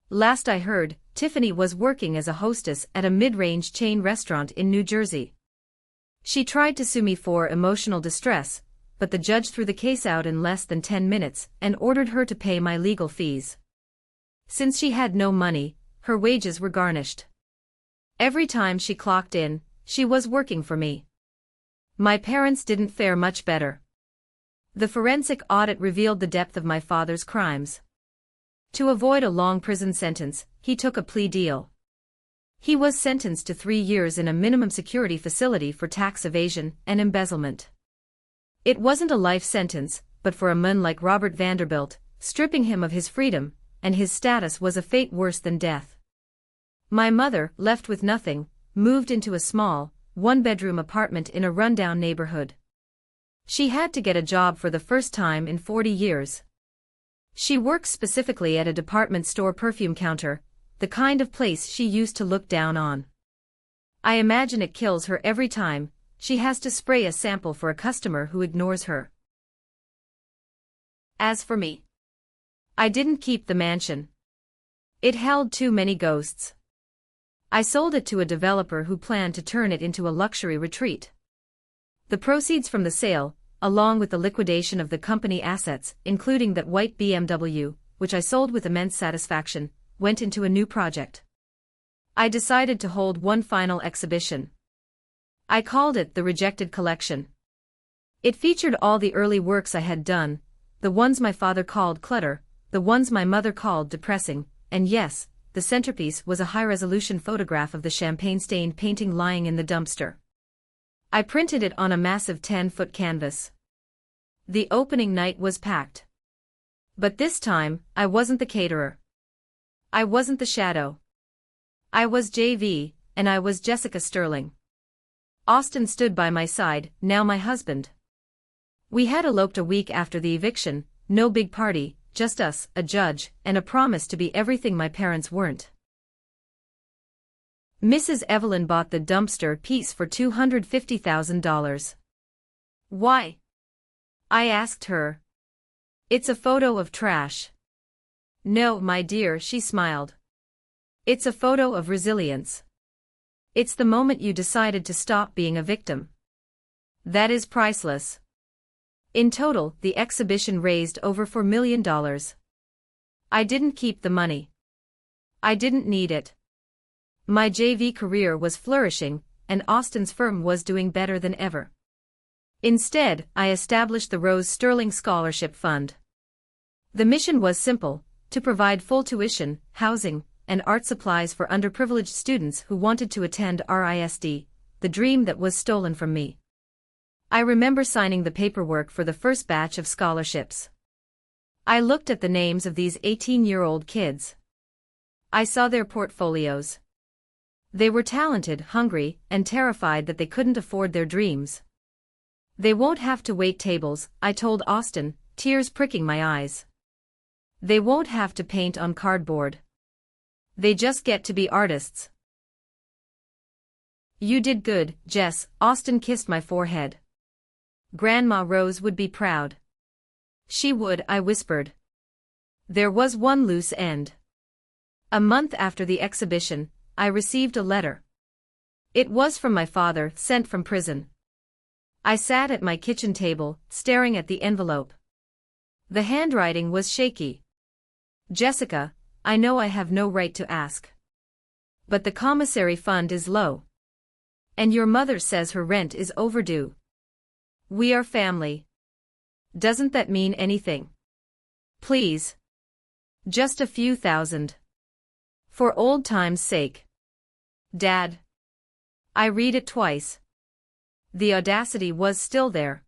Last I heard, Tiffany was working as a hostess at a mid-range chain restaurant in New Jersey. She tried to sue me for emotional distress, but the judge threw the case out in less than 10 minutes and ordered her to pay my legal fees. Since she had no money, her wages were garnished. Every time she clocked in, she was working for me. My parents didn't fare much better. The forensic audit revealed the depth of my father's crimes. To avoid a long prison sentence, he took a plea deal. He was sentenced to 3 years in a minimum security facility for tax evasion and embezzlement. It wasn't a life sentence, but for a man like Robert Vanderbilt, stripping him of his freedom and his status was a fate worse than death. My mother, left with nothing, moved into a small, one-bedroom apartment in a rundown neighborhood. She had to get a job for the first time in 40 years. She worked specifically at a department store perfume counter, the kind of place she used to look down on. I imagine it kills her every time she has to spray a sample for a customer who ignores her. As for me, I didn't keep the mansion. It held too many ghosts. I sold it to a developer who planned to turn it into a luxury retreat. The proceeds from the sale, along with the liquidation of the company assets, including that white BMW, which I sold with immense satisfaction, went into a new project. I decided to hold one final exhibition. I called it the Rejected Collection. It featured all the early works I had done, the ones my father called clutter, the ones my mother called depressing, and yes, the centerpiece was a high-resolution photograph of the champagne-stained painting lying in the dumpster. I printed it on a massive 10-foot canvas. The opening night was packed. But this time, I wasn't the caterer. I wasn't the shadow. I was JV, and I was Jessica Sterling. Austin stood by my side, now my husband. We had eloped a week after the eviction, no big party, just us, a judge, and a promise to be everything my parents weren't. Mrs. Evelyn bought the dumpster piece for $250,000. Why? I asked her. It's a photo of trash. No, my dear, she smiled. It's a photo of resilience. It's the moment you decided to stop being a victim. That is priceless. In total, the exhibition raised over $4 million. I didn't keep the money. I didn't need it. My JV career was flourishing, and Austin's firm was doing better than ever. Instead, I established the Rose Sterling Scholarship Fund. The mission was simple: to provide full tuition, housing, and art supplies for underprivileged students who wanted to attend RISD, the dream that was stolen from me. I remember signing the paperwork for the first batch of scholarships. I looked at the names of these 18-year-old kids. I saw their portfolios. They were talented, hungry, and terrified that they couldn't afford their dreams. They won't have to wait tables, I told Austin, tears pricking my eyes. They won't have to paint on cardboard. They just get to be artists. You did good, Jess, Austin kissed my forehead. Grandma Rose would be proud. She would, I whispered. There was one loose end. A month after the exhibition, I received a letter. It was from my father, sent from prison. I sat at my kitchen table, staring at the envelope. The handwriting was shaky. Jessica, I know I have no right to ask. But the commissary fund is low. And your mother says her rent is overdue. We are family. Doesn't that mean anything? Please. Just a few thousand. For old time's sake. Dad. I read it twice. The audacity was still there.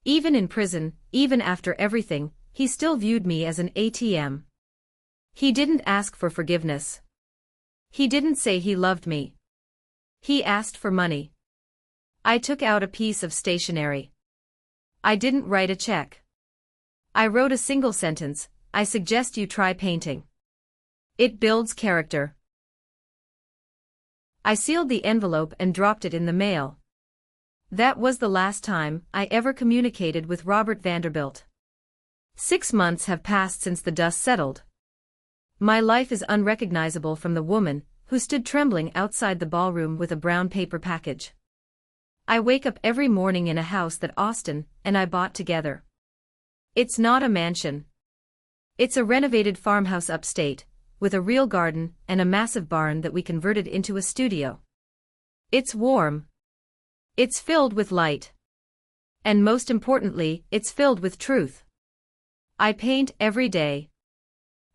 Even in prison, even after everything, he still viewed me as an ATM. He didn't ask for forgiveness. He didn't say he loved me. He asked for money. I took out a piece of stationery. I didn't write a check. I wrote a single sentence: I suggest you try painting. It builds character. I sealed the envelope and dropped it in the mail. That was the last time I ever communicated with Robert Vanderbilt. 6 months have passed since the dust settled. My life is unrecognizable from the woman who stood trembling outside the ballroom with a brown paper package. I wake up every morning in a house that Austin and I bought together. It's not a mansion. It's a renovated farmhouse upstate, with a real garden and a massive barn that we converted into a studio. It's warm. It's filled with light. And most importantly, it's filled with truth. I paint every day.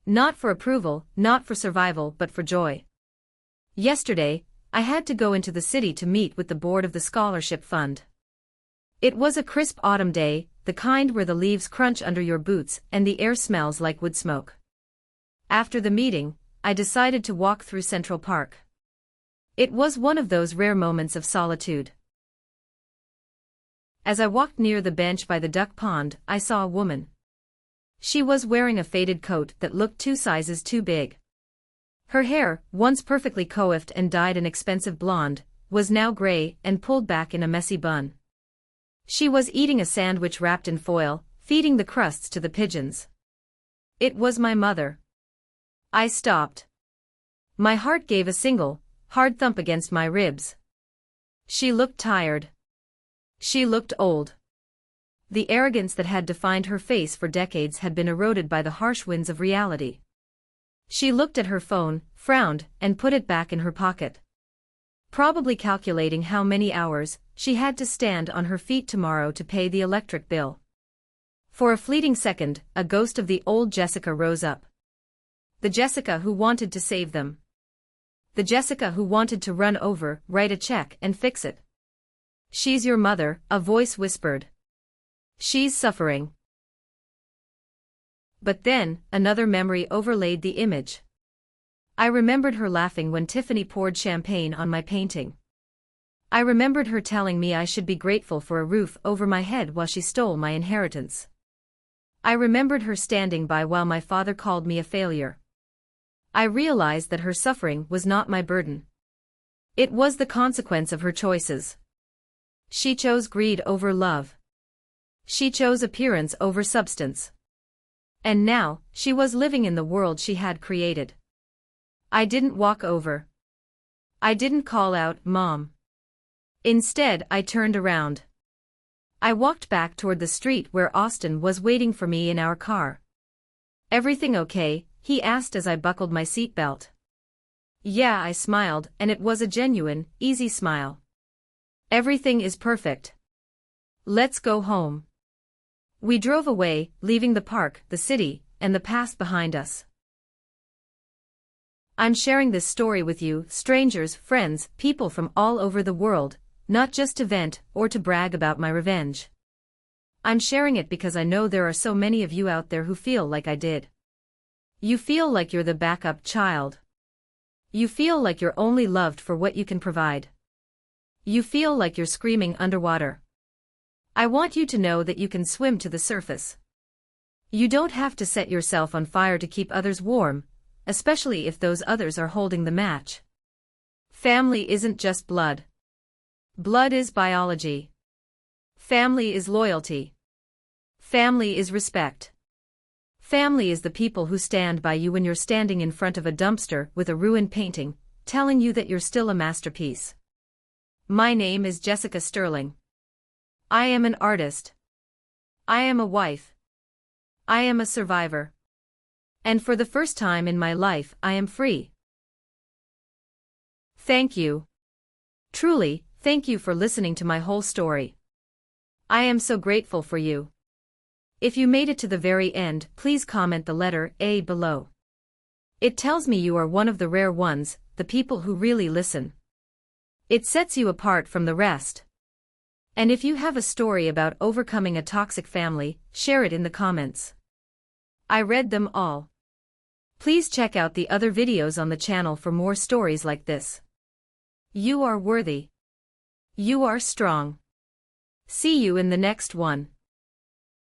Not for approval, not for survival, but for joy. Yesterday, I had to go into the city to meet with the board of the scholarship fund. It was a crisp autumn day, the kind where the leaves crunch under your boots and the air smells like wood smoke. After the meeting, I decided to walk through Central Park. It was one of those rare moments of solitude. As I walked near the bench by the duck pond, I saw a woman. She was wearing a faded coat that looked 2 sizes too big. Her hair, once perfectly coiffed and dyed an expensive blonde, was now gray and pulled back in a messy bun. She was eating a sandwich wrapped in foil, feeding the crusts to the pigeons. It was my mother. I stopped. My heart gave a single, hard thump against my ribs. She looked tired. She looked old. The arrogance that had defined her face for decades had been eroded by the harsh winds of reality. She looked at her phone, frowned, and put it back in her pocket. Probably calculating how many hours she had to stand on her feet tomorrow to pay the electric bill. For a fleeting second, a ghost of the old Jessica rose up. The Jessica who wanted to save them. The Jessica who wanted to run over, write a check, and fix it. She's your mother, a voice whispered. She's suffering. But then, another memory overlaid the image. I remembered her laughing when Tiffany poured champagne on my painting. I remembered her telling me I should be grateful for a roof over my head while she stole my inheritance. I remembered her standing by while my father called me a failure. I realized that her suffering was not my burden. It was the consequence of her choices. She chose greed over love. She chose appearance over substance. And now, she was living in the world she had created. I didn't walk over. I didn't call out, "Mom." Instead, I turned around. I walked back toward the street where Austin was waiting for me in our car. "Everything okay?" he asked as I buckled my seatbelt. "Yeah," I smiled, and it was a genuine, easy smile. "Everything is perfect. Let's go home. We drove away, leaving the park, the city, and the past behind us. I'm sharing this story with you, strangers, friends, people from all over the world, not just to vent or to brag about my revenge. I'm sharing it because I know there are so many of you out there who feel like I did. You feel like you're the backup child. You feel like you're only loved for what you can provide. You feel like you're screaming underwater. I want you to know that you can swim to the surface. You don't have to set yourself on fire to keep others warm, especially if those others are holding the match. Family isn't just blood. Blood is biology. Family is loyalty. Family is respect. Family is the people who stand by you when you're standing in front of a dumpster with a ruined painting, telling you that you're still a masterpiece. My name is Jessica Sterling. I am an artist. I am a wife. I am a survivor. And for the first time in my life, I am free. Thank you. Truly, thank you for listening to my whole story. I am so grateful for you. If you made it to the very end, please comment the letter A below. It tells me you are one of the rare ones, the people who really listen. It sets you apart from the rest. And if you have a story about overcoming a toxic family, share it in the comments. I read them all. Please check out the other videos on the channel for more stories like this. You are worthy. You are strong. See you in the next one.